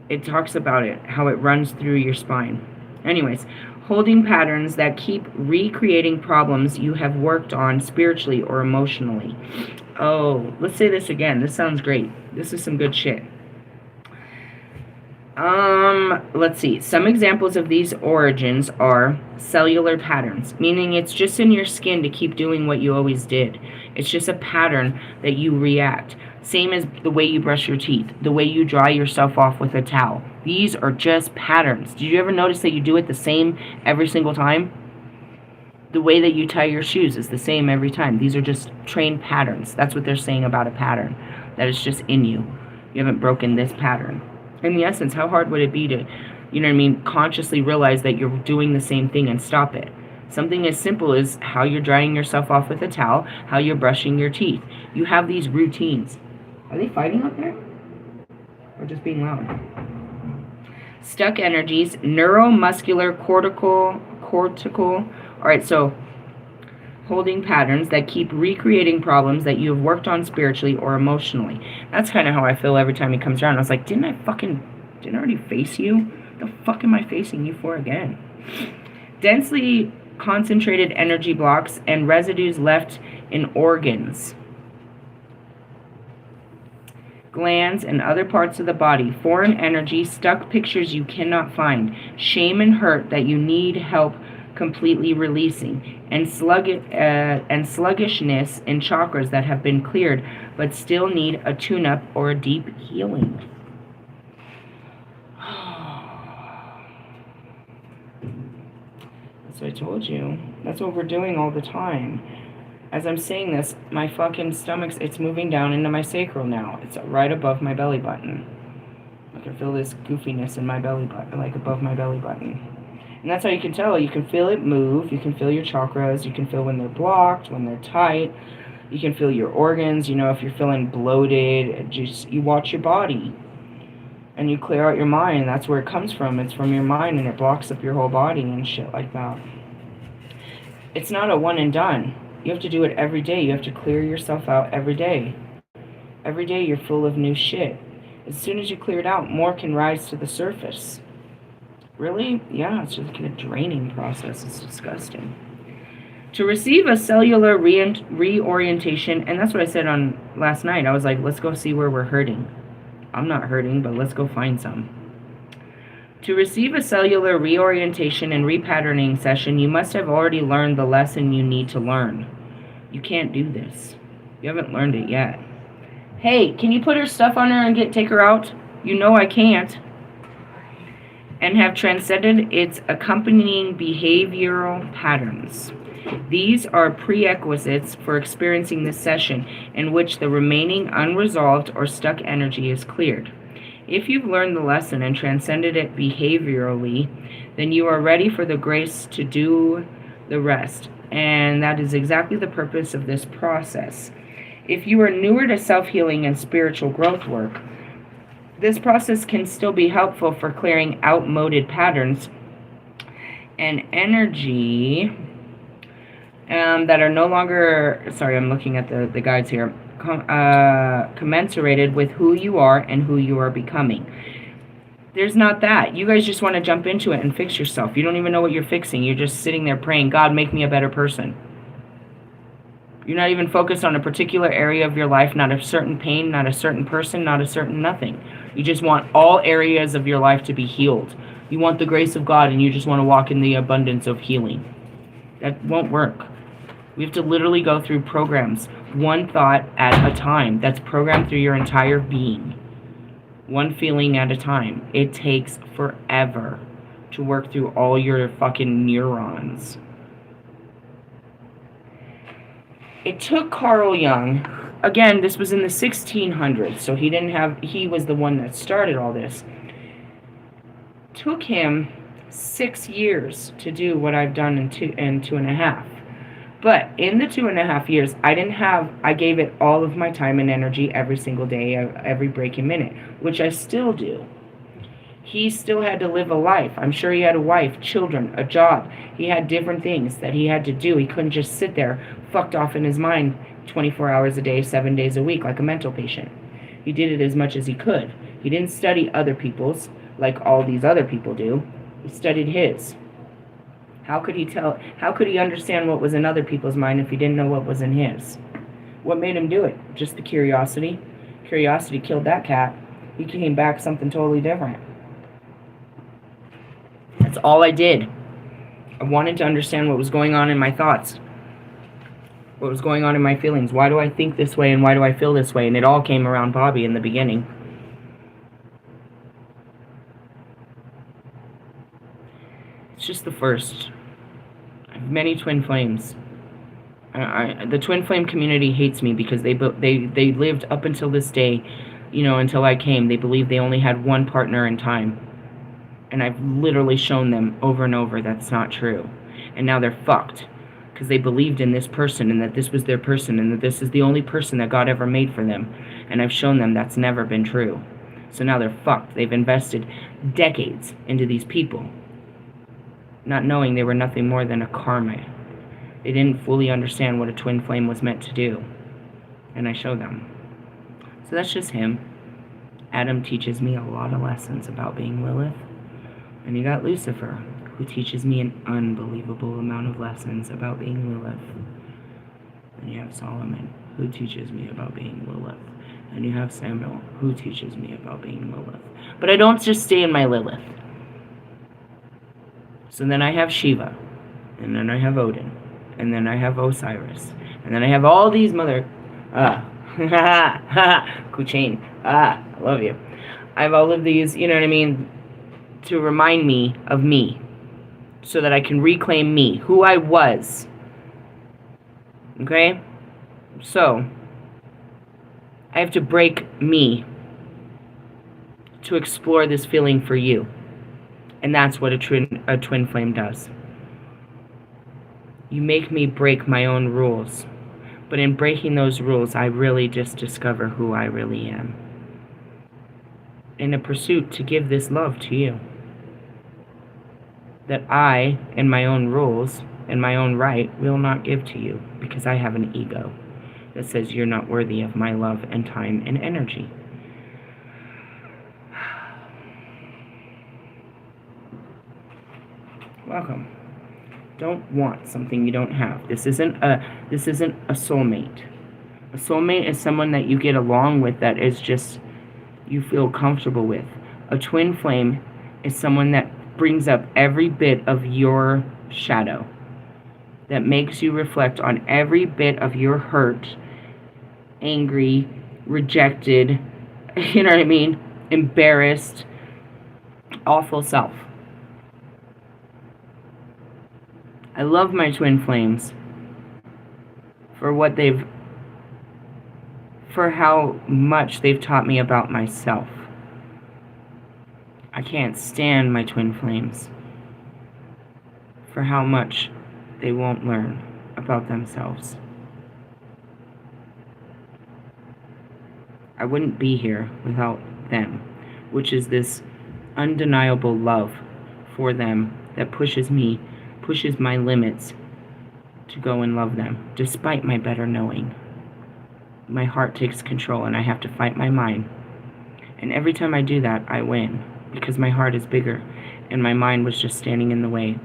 [SPEAKER 1] It talks about it, how it runs through your spine. Anyways, holding patterns that keep recreating problems you have worked on spiritually or emotionally. Oh, let's say this again. This sounds great. This is some good shit. Let's see. Some examples of these origins are cellular patterns, meaning it's just in your skin to keep doing what you always did. It's just a pattern that you react. Same as the way you brush your teeth, the way you dry yourself off with a towel. These are just patterns. Did you ever notice that you do it the same every single time? The way that you tie your shoes is the same every time. These are just trained patterns. That's what they're saying about a pattern. That is just in you. You haven't broken this pattern. In the essence, how hard would it be to, consciously realize that you're doing the same thing and stop it? Something as simple as how you're drying yourself off with a towel, how you're brushing your teeth. You have these routines. Are they fighting out there? Or just being loud? Stuck energies, nero-muscular-cortical. Alright, so holding patterns that keep recreating problems that you have worked on spiritually or emotionally. That's kind of how I feel every time he comes around. I was like, didn't I already face you? The fuck am I facing you for again? Densely concentrated energy blocks and residues left in organs, glands, and other parts of the body. Foreign energy, stuck pictures you cannot find, shame and hurt that you need help completely releasing, and sluggishness in chakras that have been cleared but still need a tune-up or a deep healing. That's what I told you. That's what we're doing all the time. As I'm saying this, my fucking stomach's, it's moving down into my sacral now. It's right above my belly button. I can feel this goofiness in my belly button, like above my belly button. And that's how you can tell. You can feel it move. You can feel your chakras. You can feel when they're blocked, when they're tight. You can feel your organs. If you're feeling bloated, you watch your body. And you clear out your mind. That's where it comes from. It's from your mind, and it blocks up your whole body and shit like that. It's not a one and done. You have to do it every day. You have to clear yourself out every day. Every day you're full of new shit. As soon as you clear it out, more can rise to the surface. Really? Yeah, it's just like a draining process. It's disgusting. To receive a cellular reorientation, and that's what I said on last night. I was like, let's go see where we're hurting. I'm not hurting, but let's go find some. To receive a cellular reorientation and repatterning session, you must have already learned the lesson you need to learn. You can't do this. You haven't learned it yet. Hey, can you put her stuff on her and take her out? You know I can't. And have transcended its accompanying behavioral patterns. These are prerequisites for experiencing this session in which the remaining unresolved or stuck energy is cleared. If you've learned the lesson and transcended it behaviorally, then you are ready for the grace to do the rest. And that is exactly the purpose of this process. If you are newer to self-healing and spiritual growth work, this process can still be helpful for clearing outmoded patterns and energy that are no longer, sorry, I'm looking at the guides here, commensurated with who you are and who you are becoming. There's not that. You guys just want to jump into it and fix yourself. You don't even know what you're fixing. You're just sitting there praying, God, make me a better person. You're not even focused on a particular area of your life, not a certain pain, not a certain person, not a certain nothing. You just want all areas of your life to be healed. You want the grace of God, and you just want to walk in the abundance of healing. That won't work. We have to literally go through programs, one thought at a time. That's programmed through your entire being. One feeling at a time. It takes forever to work through all your fucking neurons. It took Carl Jung, again, this was in the 1600s, so he was the one that started all this. Took him 6 years to do what I've done in 2.5. But in the 2.5 years, I gave it all of my time and energy every single day, every breaking minute, which I still do. He still had to live a life. I'm sure he had a wife, children, a job. He had different things that he had to do. He couldn't just sit there, fucked off in his mind 24 hours a day, 7 days a week, like a mental patient. He did it as much as he could. He didn't study other people's, like all these other people do. He studied his. How could he understand what was in other people's mind if he didn't know what was in his? What made him do it? Just the curiosity. Curiosity killed that cat. He came back something totally different. That's all I did. I wanted to understand what was going on in my thoughts. What was going on in my feelings. Why do I think this way and why do I feel this way? And it all came around Bobby in the beginning. It's just the first. I have many twin flames. The twin flame community hates me because they lived up until this day, until I came. They believed they only had one partner in time. And I've literally shown them over and over that's not true. And now they're fucked. Because they believed in this person and that this was their person and that this is the only person that God ever made for them. And I've shown them that's never been true. So now they're fucked. They've invested decades into these people, not knowing they were nothing more than a karma. They didn't fully understand what a twin flame was meant to do. And I show them. So that's just him. Adam teaches me a lot of lessons about being Lilith. And you got Lucifer, who teaches me an unbelievable amount of lessons about being Lilith. And you have Solomon, who teaches me about being Lilith. And you have Samuel, who teaches me about being Lilith. But I don't just stay in my Lilith. So then I have Shiva, and then I have Odin, and then I have Osiris, and then I have all these Kuchain, I love you. I have all of these, you know what I mean, to remind me of me, so that I can reclaim me, who I was. Okay? So, I have to break me to explore this feeling for you. And that's what a twin flame does. You make me break my own rules. But in breaking those rules, I really just discover who I really am. In a pursuit to give this love to you. That I, in my own rules, in my own right, will not give to you, because I have an ego that says you're not worthy of my love and time and energy. Welcome. Don't want something you don't have. This isn't a soulmate. A soulmate is someone that you get along with, that is just you feel comfortable with. A twin flame is someone that brings up every bit of your shadow, that makes you reflect on every bit of your hurt, angry, rejected, you know what I mean, embarrassed, awful self. I love my twin flames for how much they've taught me about myself. I can't stand my twin flames for how much they won't learn about themselves. I wouldn't be here without them, which is this undeniable love for them that pushes my limits to go and love them, despite my better knowing. My heart takes control, and I have to fight my mind. And every time I do that, I win, because my heart is bigger, and my mind was just standing in the way.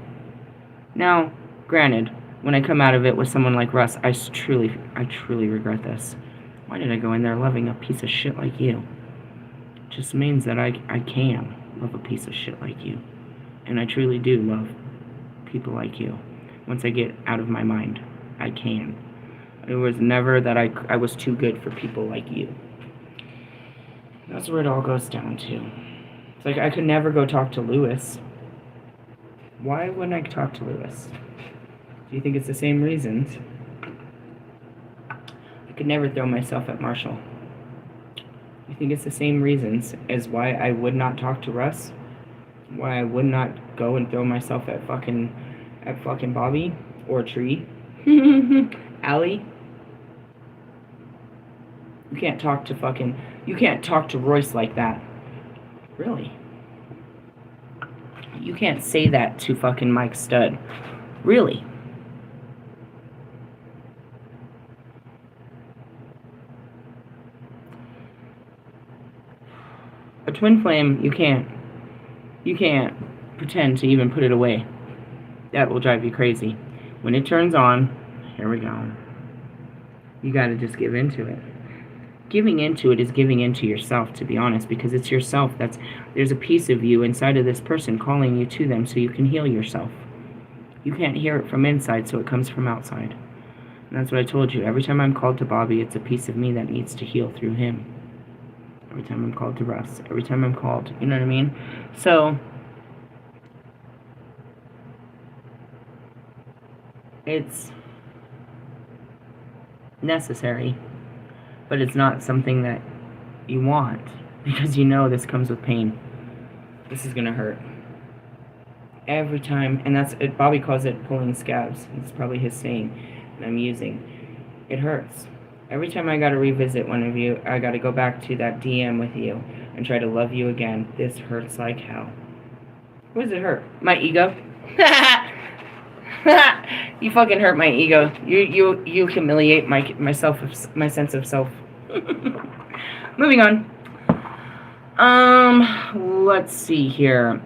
[SPEAKER 1] Now, granted, when I come out of it with someone like Russ, I truly regret this. Why did I go in there loving a piece of shit like you? It just means that I can love a piece of shit like you. And I truly do love people like you. Once I get out of my mind, I can. It was never that I was too good for people like you. That's where it all goes down to. It's like I could never go talk to Lewis. Why wouldn't I talk to Lewis? Do you think it's the same reasons? I could never throw myself at Marshall. You think it's the same reasons as why I would not talk to Russ? Why I would not go and throw myself at fucking Bobby or Tree? Allie? You can't talk to Royce like that. Really? You can't say that to fucking Mike Stud. Really? A twin flame, you can't pretend to even put it away. That will drive you crazy. When it turns on, here we go. You gotta just give into it. Giving into it is giving into yourself, to be honest, because it's yourself there's a piece of you inside of this person calling you to them so you can heal yourself. You can't hear it from inside, so it comes from outside. And that's what I told you. Every time I'm called to Bobby, it's a piece of me that needs to heal through him. Every time I'm called to Russ, every time I'm called, you know what I mean? So, it's necessary, but it's not something that you want, because you know this comes with pain. This is gonna hurt. Every time, and that's it. Bobby calls it pulling scabs. It's probably his saying that I'm using. It hurts. Every time I gotta revisit one of you, I gotta go back to that DM with you and try to love you again. This hurts like hell. What does it hurt? My ego? You fucking hurt my ego. You humiliate my sense of self. Moving on. Let's see here.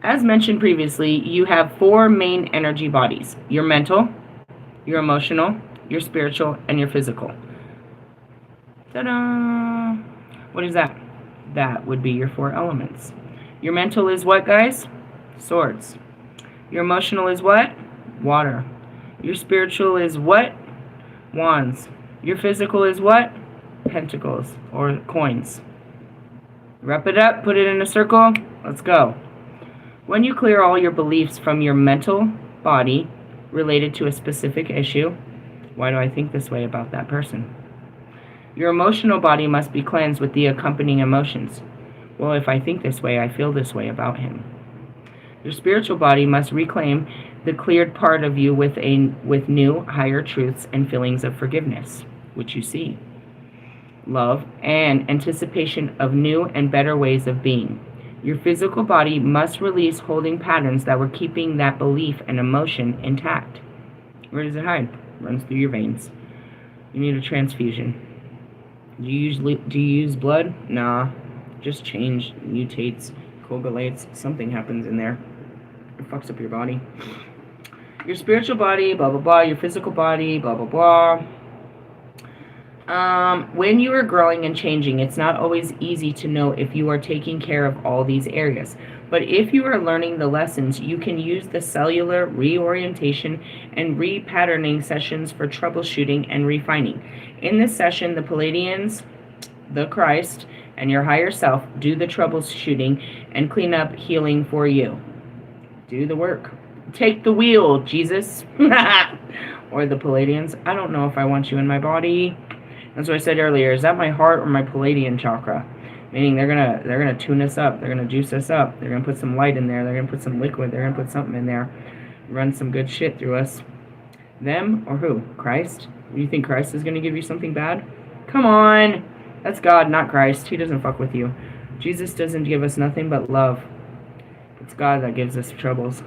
[SPEAKER 1] As mentioned previously, you have 4 main energy bodies. Your mental, your emotional, your spiritual, and your physical. Ta-da! What is that? That would be your 4 elements. Your mental is what, guys? Swords. Your emotional is what? Water. Your spiritual is what? Wands. Your physical is what? Pentacles, or coins. Wrap it up, put it in a circle, let's go. When you clear all your beliefs from your mental body related to a specific issue, why do I think this way about that person? Your emotional body must be cleansed with the accompanying emotions. Well, if I think this way, I feel this way about him. Your spiritual body must reclaim the cleared part of you with new, higher truths and feelings of forgiveness, which you see, love, and anticipation of new and better ways of being. Your physical body must release holding patterns that were keeping that belief and emotion intact. Where does it hide? Runs through your veins. You need a transfusion. Do you use blood? Nah. Just change, mutates, coagulates. Something happens in there. It fucks up your body. Your spiritual body, blah, blah, blah. Your physical body, blah, blah, blah. When you are growing and changing, it's not always easy to know if you are taking care of all these areas. But if you are learning the lessons, you can use the cellular reorientation and repatterning sessions for troubleshooting and refining. In this session, the Pleiadians, the Christ, and your higher self do the troubleshooting and clean up healing for you. Do the work. Take the wheel, Jesus. Or the Pleiadians. I don't know if I want you in my body. That's what I said earlier. Is that my heart or my Pleiadian chakra? Meaning they're gonna tune us up. They're gonna juice us up. They're gonna put some light in there. They're gonna put some liquid. They're gonna put something in there. Run some good shit through us. Them or who? Christ? You think Christ is gonna give you something bad? Come on. That's God, not Christ. He doesn't fuck with you. Jesus doesn't give us nothing but love. It's God that gives us troubles.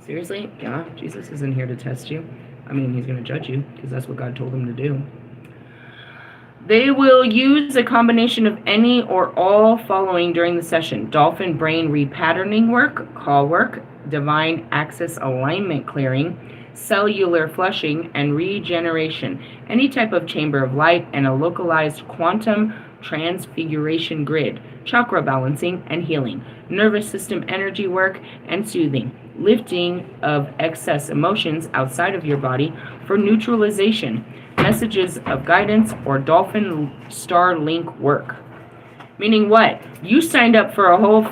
[SPEAKER 1] Seriously? Yeah, Jesus isn't here to test you. I mean, he's going to judge you because that's what God told him to do. They will use a combination of any or all following during the session: dolphin brain repatterning work, call work, divine axis alignment clearing, cellular flushing, and regeneration, any type of chamber of light, and a localized quantum transfiguration grid, chakra balancing and healing, nervous system energy work and soothing, lifting of excess emotions outside of your body for neutralization, messages of guidance, or dolphin star link work. Meaning what? You signed up for a whole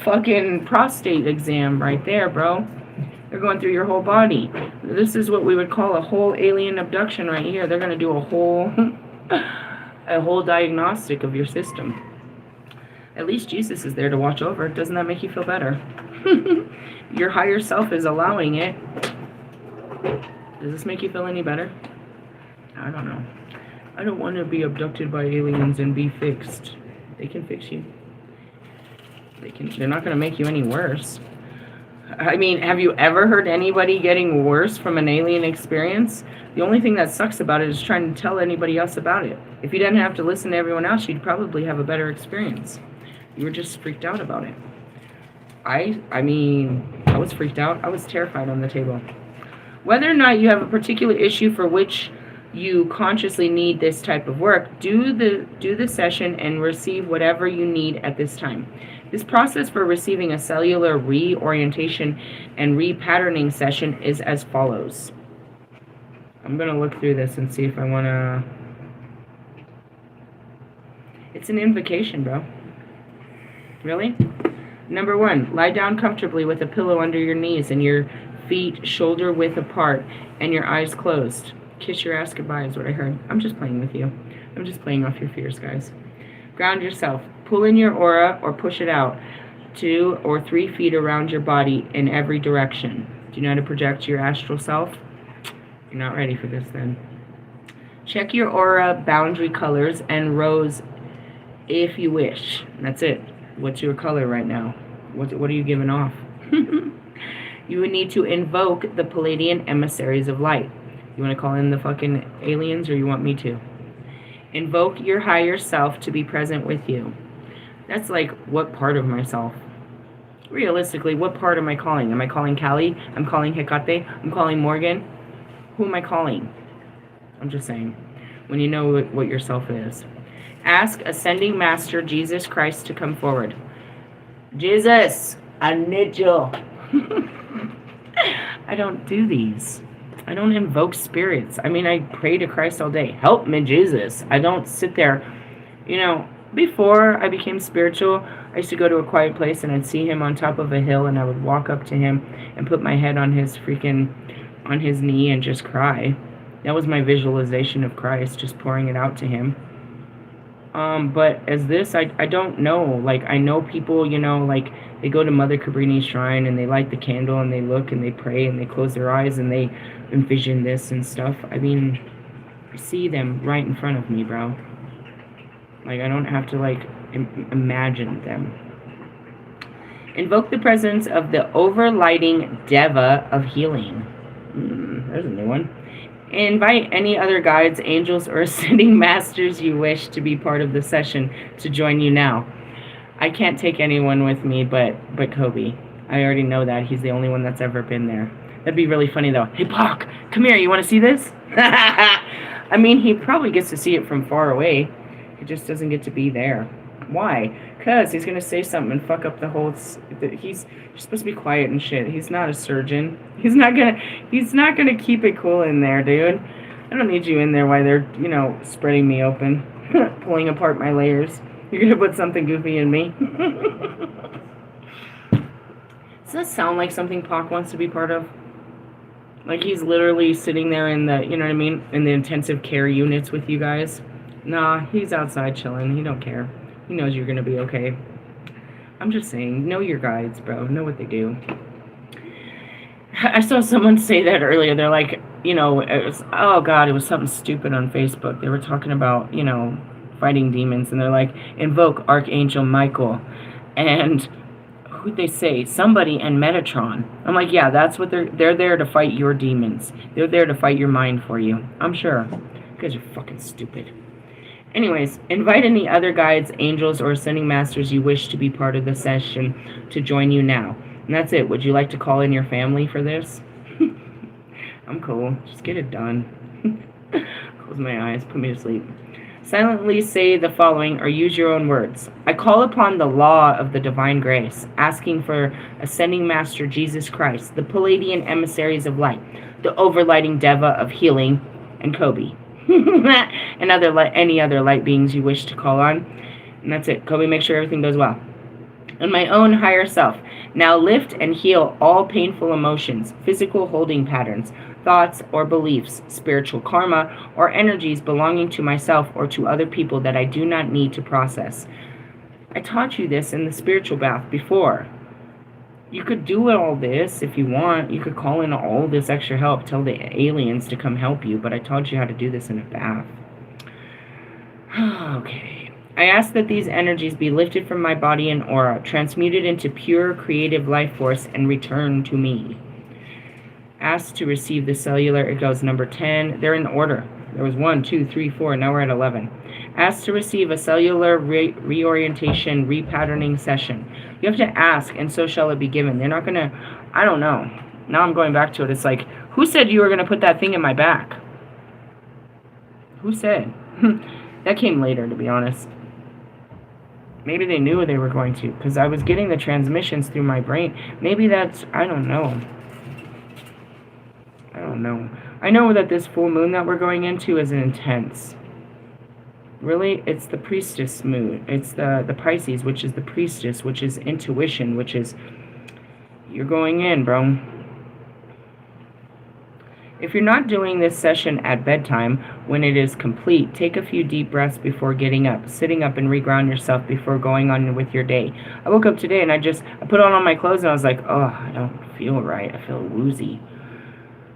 [SPEAKER 1] fucking prostate exam right there, bro. They're going through your whole body. This is what we would call a whole alien abduction right here. They're going to do a whole diagnostic of your system. At least Jesus is there to watch over it. Doesn't that make you feel better? Your higher self is allowing it. Does this make you feel any better? I don't know. I don't want to be abducted by aliens and be fixed. They can fix you. They're not going to make you any worse. I mean, have you ever heard anybody getting worse from an alien experience? The only thing that sucks about it is trying to tell anybody else about it. If you didn't have to listen to everyone else, you'd probably have a better experience. You were just freaked out about it. I mean, I was freaked out. I was terrified on the table. Whether or not you have a particular issue for which you consciously need this type of work, do the session and receive whatever you need at this time. This process for receiving a cellular reorientation and repatterning session is as follows. I'm going to look through this and see if I want to... It's an invocation, bro. Really? Number 1, lie down comfortably with a pillow under your knees and your feet shoulder width apart and your eyes closed. Kiss your ass goodbye is what I heard. I'm just playing with you. I'm just playing off your fears, guys. Ground yourself. Pull in your aura or push it out 2 or 3 feet around your body in every direction. Do you know how to project your astral self? You're not ready for this then. Check your aura boundary colors and rows if you wish. That's it. What's your color right now? What are you giving off? You would need to invoke the Pleiadian emissaries of light. You want to call in the fucking aliens or you want me to? Invoke your higher self to be present with you. That's like, what part of myself? Realistically, what part am I calling? Am I calling Callie? I'm calling Hecate? I'm calling Morgan? Who am I calling? I'm just saying. When you know what your self is. Ask Ascending Master Jesus Christ to come forward. Jesus, I need you. I don't do these. I don't invoke spirits. I mean, I pray to Christ all day. Help me, Jesus. I don't sit there. You know, before I became spiritual, I used to go to a quiet place and I'd see him on top of a hill and I would walk up to him and put my head on his knee and just cry. That was my visualization of Christ, just pouring it out to him. But as this, I don't know. Like, I know people, you know, like, they go to Mother Cabrini's shrine and they light the candle and they look and they pray and they close their eyes and they envision this and stuff. I mean, I see them right in front of me, bro. Like, I don't have to, like, imagine them. Invoke the presence of the overlighting Deva of healing. There's a new one. Invite any other guides, angels, or ascending masters you wish to be part of the session to join you now. I can't take anyone with me but Kobe. I already know that. He's the only one that's ever been there. That'd be really funny, though. Hey, Pac, come here. You want to see this? I mean, he probably gets to see it from far away. He just doesn't get to be there. Why? Because he's going to say something and fuck up the whole... You're supposed to be quiet and shit. He's not a surgeon. He's not gonna keep it cool in there, dude. I don't need you in there while they're, you know, spreading me open. Pulling apart my layers. You're going to put something goofy in me. Does that sound like something Pac wants to be part of? Like he's literally sitting there in the, you know what I mean, in the intensive care units with you guys? Nah, he's outside chilling. He don't care. He knows you're going to be okay. I'm just saying, know your guides, bro. Know what they do. I saw someone say that earlier. They're like, you know, it was, oh God, it was something stupid on Facebook. They were talking about, you know, fighting demons. And they're like, invoke Archangel Michael. And who'd they say? Somebody and Metatron. I'm like, yeah, that's what they're there to fight your demons. They're there to fight your mind for you. I'm sure. Because you're fucking stupid. Anyways, invite any other guides, angels, or ascending masters you wish to be part of the session to join you now. And that's it. Would you like to call in your family for this? I'm cool. Just get it done. Close my eyes. Put me to sleep. Silently say the following or use your own words. I call upon the law of the divine grace, asking for ascending master Jesus Christ, the Pleiadian emissaries of light, the overlighting Deva of healing, and Kobe. And any other light beings you wish to call on. And that's it. Kobe, make sure everything goes well. And my own higher self, now lift and heal all painful emotions, physical holding patterns, thoughts or beliefs, spiritual karma, or energies belonging to myself or to other people that I do not need to process. I taught you this in the spiritual bath before. You could do all this if you want. You could call in all this extra help, tell the aliens to come help you, but I taught you how to do this in a bath. Okay. I ask that these energies be lifted from my body and aura, transmuted into pure creative life force, and return to me. Ask to receive the cellular, it goes number 10. They're in order. There was 1, 2, 3, 4, now we're at 11. Ask to receive a cellular reorientation, repatterning session. You have to ask, and so shall it be given. They're not going to, I don't know. Now I'm going back to it. It's like, who said you were going to put that thing in my back? Who said? That came later, to be honest. Maybe they knew they were going to, because I was getting the transmissions through my brain. Maybe that's, I don't know. I don't know. I know that this full moon that we're going into is intense. Really, it's the Priestess moon. It's the Pisces, which is the Priestess, which is intuition, which is, you're going in, bro. If you're not doing this session at bedtime, when it is complete, take a few deep breaths before getting up, sitting up, and reground yourself before going on with your day. I woke up today and I put on all my clothes and I was like, oh, I don't feel right. I feel woozy.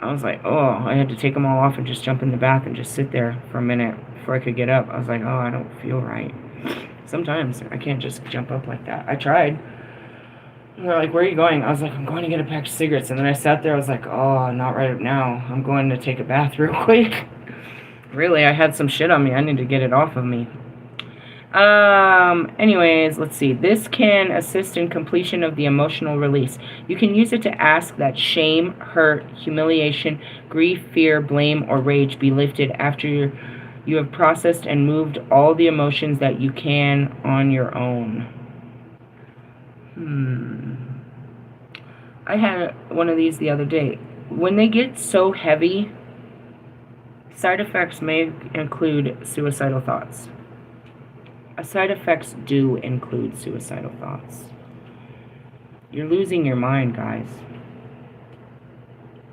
[SPEAKER 1] I was like, oh, I had to take them all off and just jump in the bath and just sit there for a minute before I could get up. I was like, oh, I don't feel right. Sometimes I can't just jump up like that. I tried. They're like, where are you going? I was like, I'm going to get a pack of cigarettes. And then I sat there. I was like, oh, not right now. I'm going to take a bath real quick. Really, I had some shit on me. I need to get it off of me. Anyways, let's see. This can assist in completion of the emotional release. You can use it to ask that shame, hurt, humiliation, grief, fear, blame, or rage be lifted after you have processed and moved all the emotions that you can on your own. I had one of these the other day. When they get so heavy, side effects may include suicidal thoughts. Side effects do include suicidal thoughts. You're losing your mind, guys.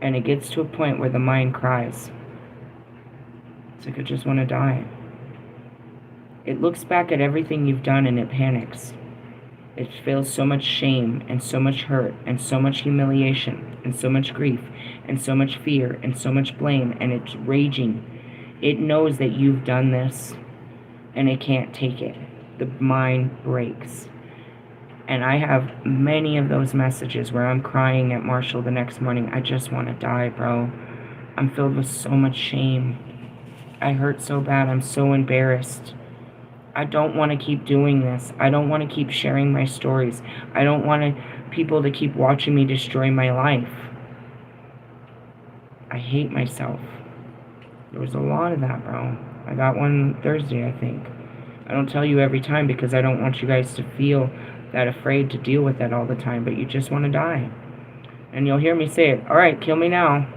[SPEAKER 1] And it gets to a point where the mind cries. It's like, I just want to die. It looks back at everything you've done and it panics. It feels so much shame and so much hurt and so much humiliation and so much grief and so much fear and so much blame, and it's raging. It knows that you've done this. and it can't take it. The mind breaks. And I have many of those messages where I'm crying at Marshall the next morning. I just want to die, bro. I'm filled with so much shame. I hurt so bad. I'm so embarrassed. I don't want to keep doing this. I don't want to keep sharing my stories. I don't want people to keep watching me destroy my life. I hate myself. There was a lot of that, bro. I got one Thursday, I think. I don't tell you every time because I don't want you guys to feel that afraid to deal with that all the time, but you just want to die. And you'll hear me say it. All right, kill me now.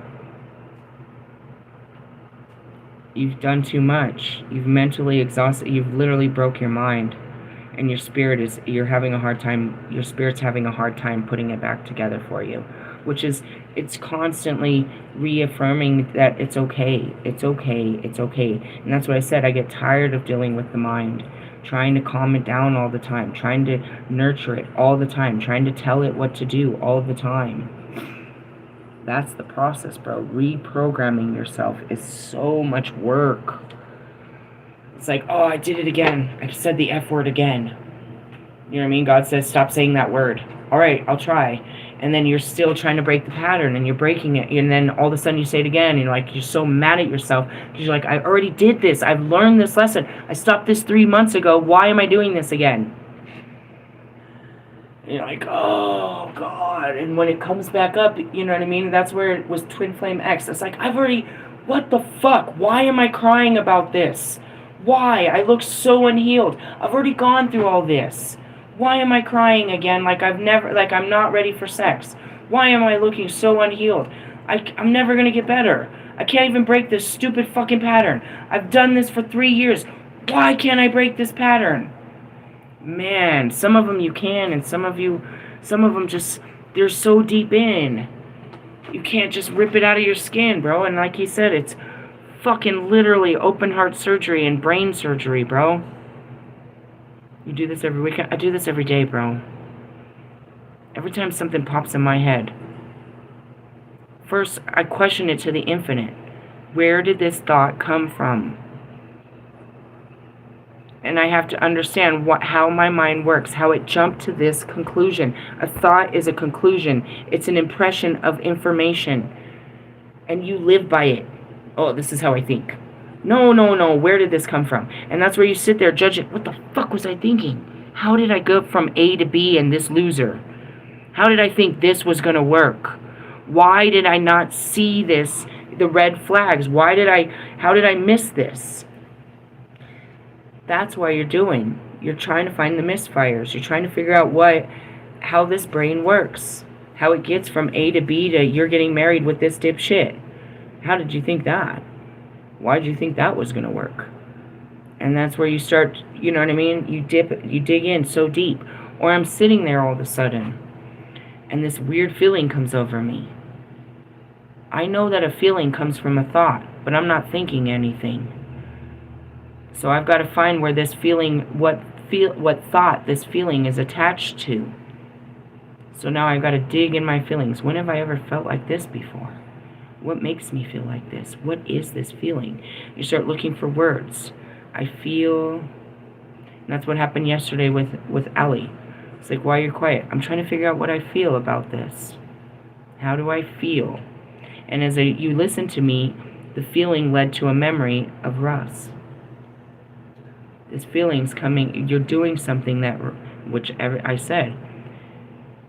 [SPEAKER 1] You've done too much. You've mentally exhausted. You've literally broke your mind. And your spirit's having a hard time putting it back together for you. Which is, it's constantly reaffirming that it's okay. It's okay. It's okay. And that's what I said. I get tired of dealing with the mind. Trying to calm it down all the time. Trying to nurture it all the time. Trying to tell it what to do all the time. That's the process, bro. Reprogramming yourself is so much work. It's like, oh, I did it again. I said the F word again. You know what I mean? God says, stop saying that word. All right, I'll try. And then you're still trying to break the pattern, and you're breaking it. And then all of a sudden you say it again, and you're so mad at yourself. Because you're like, I already did this. I've learned this lesson. I stopped this 3 months ago. Why am I doing this again? You're like, oh, God. And when it comes back up, you know what I mean? That's where it was Twin Flame X. It's like, what the fuck? Why am I crying about this? Why? I look so unhealed. I've already gone through all this. Why am I crying again I'm not ready for sex? Why am I looking so unhealed? I'm never going to get better. I can't even break this stupid fucking pattern. I've done this for 3 years. Why can't I break this pattern? Man, some of them you can, and some of them just, they're so deep in. You can't just rip it out of your skin, bro. And like he said, it's fucking literally open heart surgery and brain surgery, bro. You do this every weekend? I do this every day, bro. Every time something pops in my head, first I question it to the infinite. Where did this thought come from? And I have to understand how my mind works, how it jumped to this conclusion. A thought is a conclusion. It's an impression of information. And you live by it. Oh, this is how I think. No. Where did this come from? And that's where you sit there judging. What the fuck was I thinking? How did I go from A to B and this loser? How did I think this was going to work? Why did I not see this, the red flags? How did I miss this? That's why you're trying to find the misfires. You're trying to figure out how this brain works. How it gets from A to B to you're getting married with this dipshit. How did you think that? Why did you think that was going to work? And that's where you start, you know what I mean? You dig in so deep. Or I'm sitting there all of a sudden, and this weird feeling comes over me. I know that a feeling comes from a thought, but I'm not thinking anything. So I've got to find where this feeling, what thought this feeling is attached to. So now I've got to dig in my feelings. When have I ever felt like this before? What makes me feel like this? What is this feeling? You start looking for words. I feel, and that's what happened yesterday with Ellie. It's like, why are you quiet? I'm trying to figure out what I feel about this. How do I feel? And as you listen to me, the feeling led to a memory of Russ. This feeling's coming, you're doing something I said,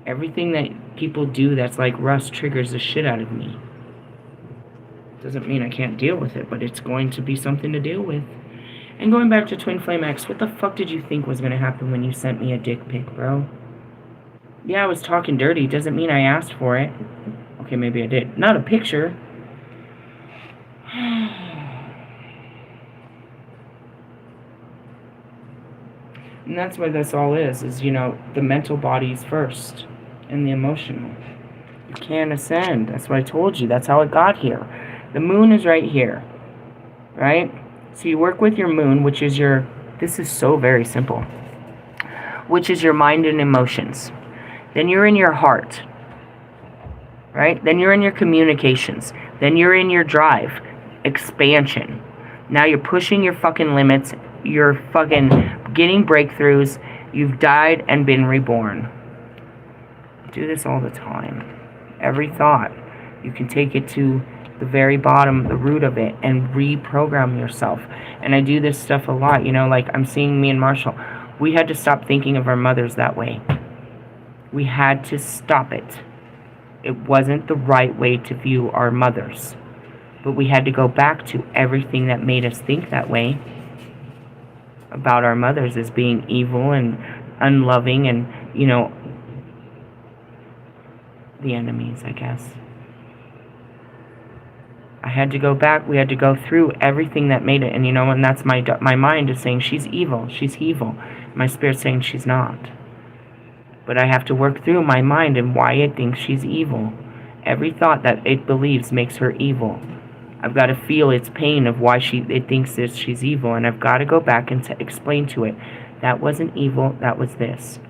[SPEAKER 1] everything that people do that's like Russ triggers the shit out of me. Doesn't mean I can't deal with it, but it's going to be something to deal with. And going back to Twin Flame X, what the fuck did you think was going to happen when you sent me a dick pic, bro? Yeah, I was talking dirty. Doesn't mean I asked for it. Okay, maybe I did. Not a picture. And that's what this all is, the mental body's first, and the emotional. You can't ascend. That's what I told you. That's how it got here. The moon is right here, right? So you work with your moon, which is this is so very simple, which is your mind and emotions. Then you're in your heart, right? Then you're in your communications. Then you're in your drive, expansion. Now you're pushing your fucking limits you're fucking getting breakthroughs. You've died and been reborn. Do this all the time. Every thought, you can take it to the very bottom, the root of it, and reprogram yourself. And I do this stuff a lot, you know, like I'm seeing me and Marshall. We had to stop thinking of our mothers that way. We had to stop it. It wasn't the right way to view our mothers. But we had to go back to everything that made us think that way about our mothers as being evil and unloving and, you know, the enemies, I guess. I had to go back. We had to go through everything that made it. And, you know, and that's my mind is saying she's evil. She's evil. My spirit's saying she's not. But I have to work through my mind and why it thinks she's evil. Every thought that it believes makes her evil. I've got to feel its pain of why it thinks that she's evil. And I've got to go back and explain to it, that wasn't evil, that was this.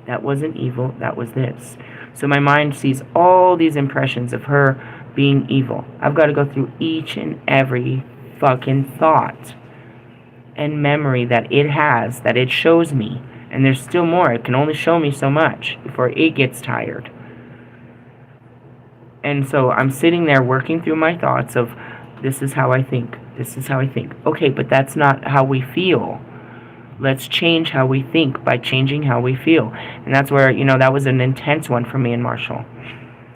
[SPEAKER 1] That wasn't evil, that was this. So my mind sees all these impressions of her being evil. I've got to go through each and every fucking thought and memory that it has, that it shows me. And there's still more. It can only show me so much before it gets tired. And so I'm sitting there working through my thoughts of, this is how I think. This is how I think. Okay, but that's not how we feel. Let's change how we think by changing how we feel. And that's where, you know, that was an intense one for me and Marshall.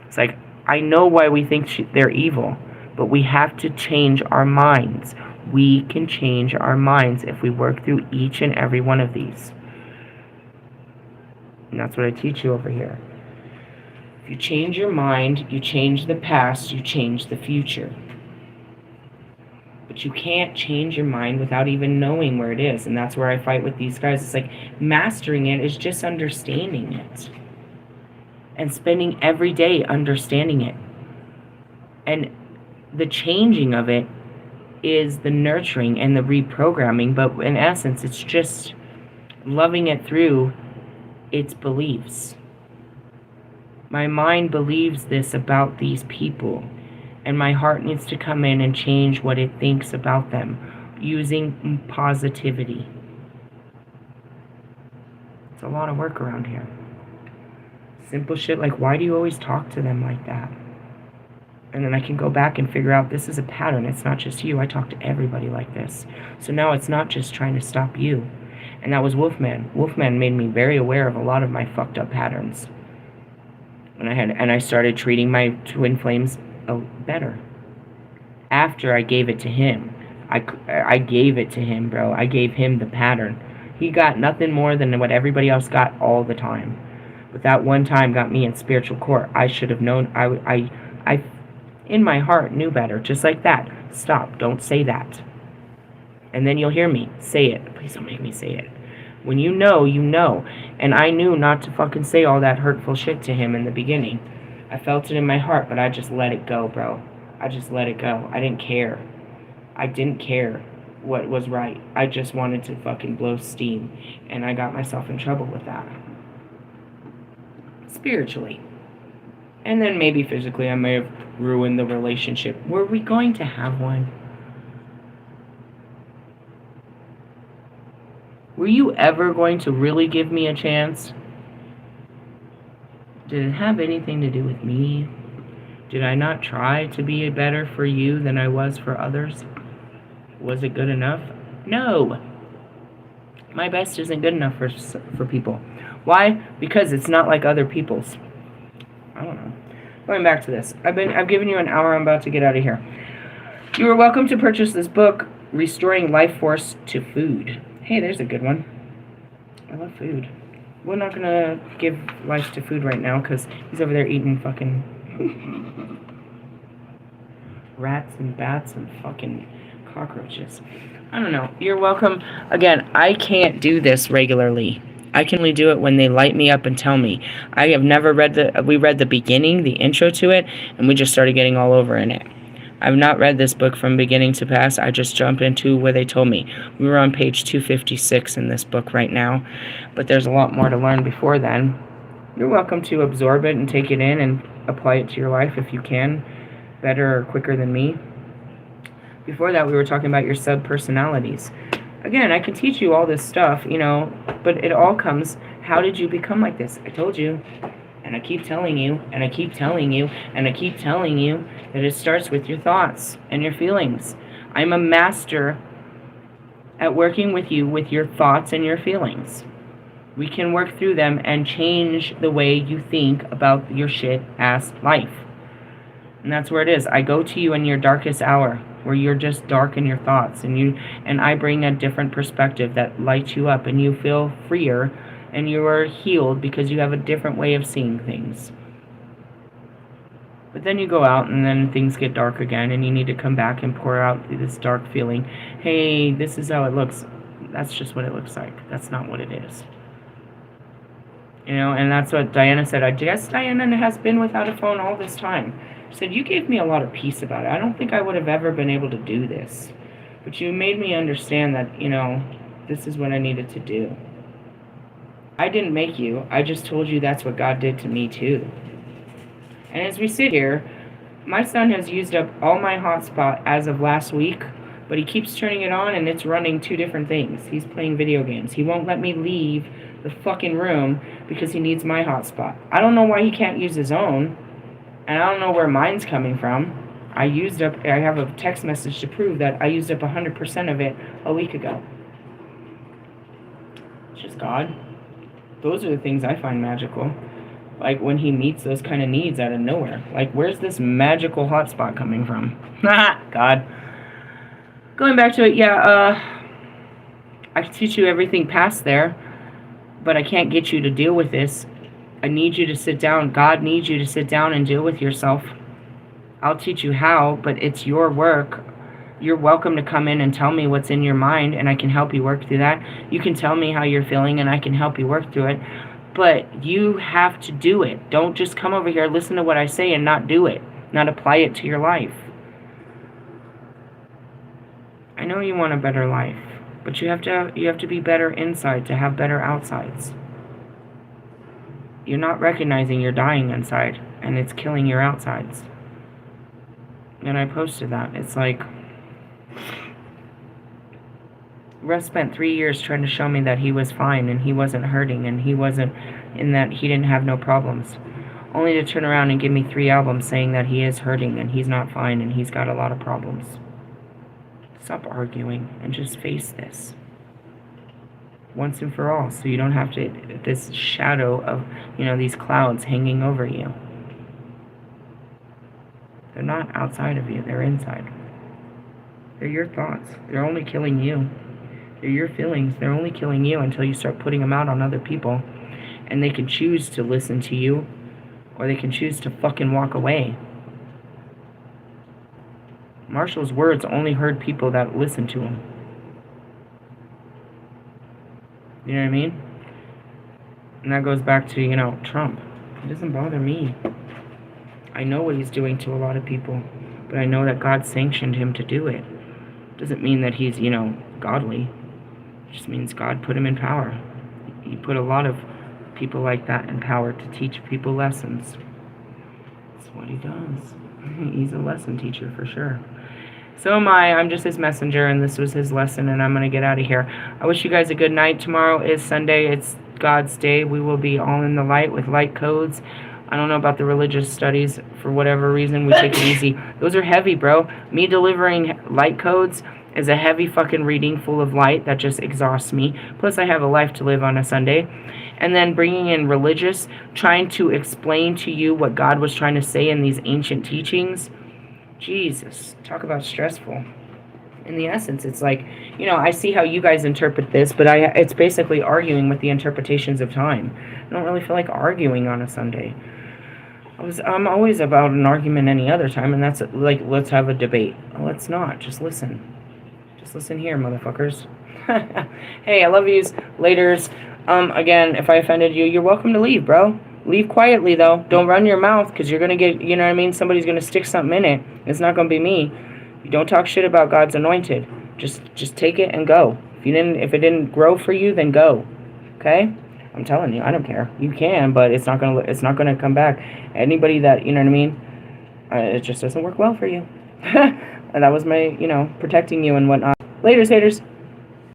[SPEAKER 1] It's like, I know why we think they're evil, but we have to change our minds. We can change our minds if we work through each and every one of these. And that's what I teach you over here. If you change your mind, you change the past, you change the future. But you can't change your mind without even knowing where it is. And that's where I fight with these guys. It's like mastering it is just understanding it. And spending every day understanding it. And the changing of it is the nurturing and the reprogramming. But in essence, it's just loving it through its beliefs. My mind believes this about these people. And my heart needs to come in and change what it thinks about them using positivity. It's a lot of work around here. Simple shit like, why do you always talk to them like that? And then I can go back and figure out this is a pattern. It's not just you. I talk to everybody like this. So now it's not just trying to stop you. And that was Wolfman. Wolfman made me very aware of a lot of my fucked up patterns. And I started treating my twin flames better. After I gave it to him. I gave it to him, bro. I gave him the pattern. He got nothing more than what everybody else got all the time. But that one time got me in spiritual court. I should have known. I in my heart knew better. Just like that. Stop. Don't say that. And then you'll hear me say it. Please don't make me say it. When you know, you know. And I knew not to fucking say all that hurtful shit to him in the beginning. I felt it in my heart, but I just let it go, bro. I just let it go. I didn't care. I didn't care what was right. I just wanted to fucking blow steam. And I got myself in trouble with that. Spiritually. And then maybe physically I may have ruined the relationship. Were we going to have one? Were you ever going to really give me a chance? Did it have anything to do with me? Did I not try to be better for you than I was for others? Was it good enough? No. My best isn't good enough for people. Why? Because it's not like other people's. I don't know. Going back to this. I've given you an hour. I'm about to get out of here. You are welcome to purchase this book, Restoring Life Force to Food. Hey, there's a good one. I love food. We're not going to give life to food right now because he's over there eating fucking rats and bats and fucking cockroaches. I don't know. You're welcome. Again, I can't do this regularly. I can only do it when they light me up and tell me. I have never we read the beginning, the intro to it, and we just started getting all over in it. I've not read this book from beginning to past. I just jumped into where they told me. We were on page 256 in this book right now, but there's a lot more to learn before then. You're welcome to absorb it and take it in and apply it to your life if you can, better or quicker than me. Before that, we were talking about your sub-personalities. Again, I can teach you all this stuff, you know, but it all comes, how did you become like this? I told you, and I keep telling you, and I keep telling you, and I keep telling you that it starts with your thoughts and your feelings. I'm a master at working with you with your thoughts and your feelings. We can work through them and change the way you think about your shit-ass life. And that's where it is. I go to you in your darkest hour, where you're just dark in your thoughts, and I bring a different perspective that lights you up, and you feel freer, and you are healed because you have a different way of seeing things. But then you go out, and then things get dark again, and you need to come back and pour out this dark feeling. Hey, this is how it looks. That's just what it looks like. That's not what it is. You know, and that's what Diana said. I guess Diana has been without a phone all this time. She said, you gave me a lot of peace about it. I don't think I would have ever been able to do this. But you made me understand that, you know, this is what I needed to do. I didn't make you. I just told you that's what God did to me too. And as we sit here, my son has used up all my hotspot as of last week, but he keeps turning it on and it's running 2 different things. He's playing video games. He won't let me leave the fucking room because he needs my hotspot. I don't know why he can't use his own, and I don't know where mine's coming from. I have a text message to prove that I used up 100% of it a week ago. It's just God. Those are the things I find magical. Like when he meets those kind of needs out of nowhere. Like, where's this magical hotspot coming from? God. Going back to it, yeah, I can teach you everything past there, but I can't get you to deal with this. I need you to sit down. God needs you to sit down and deal with yourself. I'll teach you how, but it's your work. You're welcome to come in and tell me what's in your mind, and I can help you work through that. You can tell me how you're feeling, and I can help you work through it. But you have to do it. Don't just come over here, listen to what I say, and not do it. Not apply it to your life. I know you want a better life, but you have to be better inside to have better outsides. You're not recognizing you're dying inside, and it's killing your outsides. And I posted that. It's like, Russ spent 3 years trying to show me that he was fine, and he wasn't hurting, and he wasn't, in that he didn't have no problems. Only to turn around and give me 3 albums saying that he is hurting, and he's not fine, and he's got a lot of problems. Stop arguing, and just face this. Once and for all, so you don't have to, this shadow of, you know, these clouds hanging over you. They're not outside of you, they're inside. They're your thoughts. They're only killing you. They're your feelings. They're only killing you until you start putting them out on other people. And they can choose to listen to you, or they can choose to fucking walk away. Marshall's words only heard people that listened to him. You know what I mean? And that goes back to, you know, Trump. It doesn't bother me. I know what he's doing to a lot of people, but I know that God sanctioned him to do it. Doesn't mean that he's, you know, godly. It just means God put him in power. He put a lot of people like that in power to teach people lessons. That's what he does. He's a lesson teacher for sure. So am I. I'm just his messenger, and this was his lesson, and I'm going to get out of here. I wish you guys a good night. Tomorrow is Sunday. It's God's day. We will be all in the light with light codes. I don't know about the religious studies. For whatever reason, we take it easy. Those are heavy, bro. Me delivering light codes is a heavy fucking reading full of light that just exhausts me. Plus, I have a life to live on a Sunday. And then bringing in religious, trying to explain to you what God was trying to say in these ancient teachings. Jesus, talk about stressful. In the essence, it's like, you know, I see how you guys interpret this, but it's basically arguing with the interpretations of time. I don't really feel like arguing on a Sunday. I'm always about an argument any other time, and that's like, let's have a debate. Let's not. Just listen. Just listen here, motherfuckers. Hey, I love yous. Laters. Again, if I offended you, you're welcome to leave, bro. Leave quietly, though. Don't run your mouth, because you're going to get, you know what I mean? Somebody's going to stick something in it. It's not going to be me. You don't talk shit about God's anointed. Just take it and go. If it didn't grow for you, then go. Okay? I'm telling you, I don't care. You can, but it's not gonna come back. Anybody that, you know what I mean? It just doesn't work well for you. And that was my, you know, protecting you and whatnot. Laters, haters.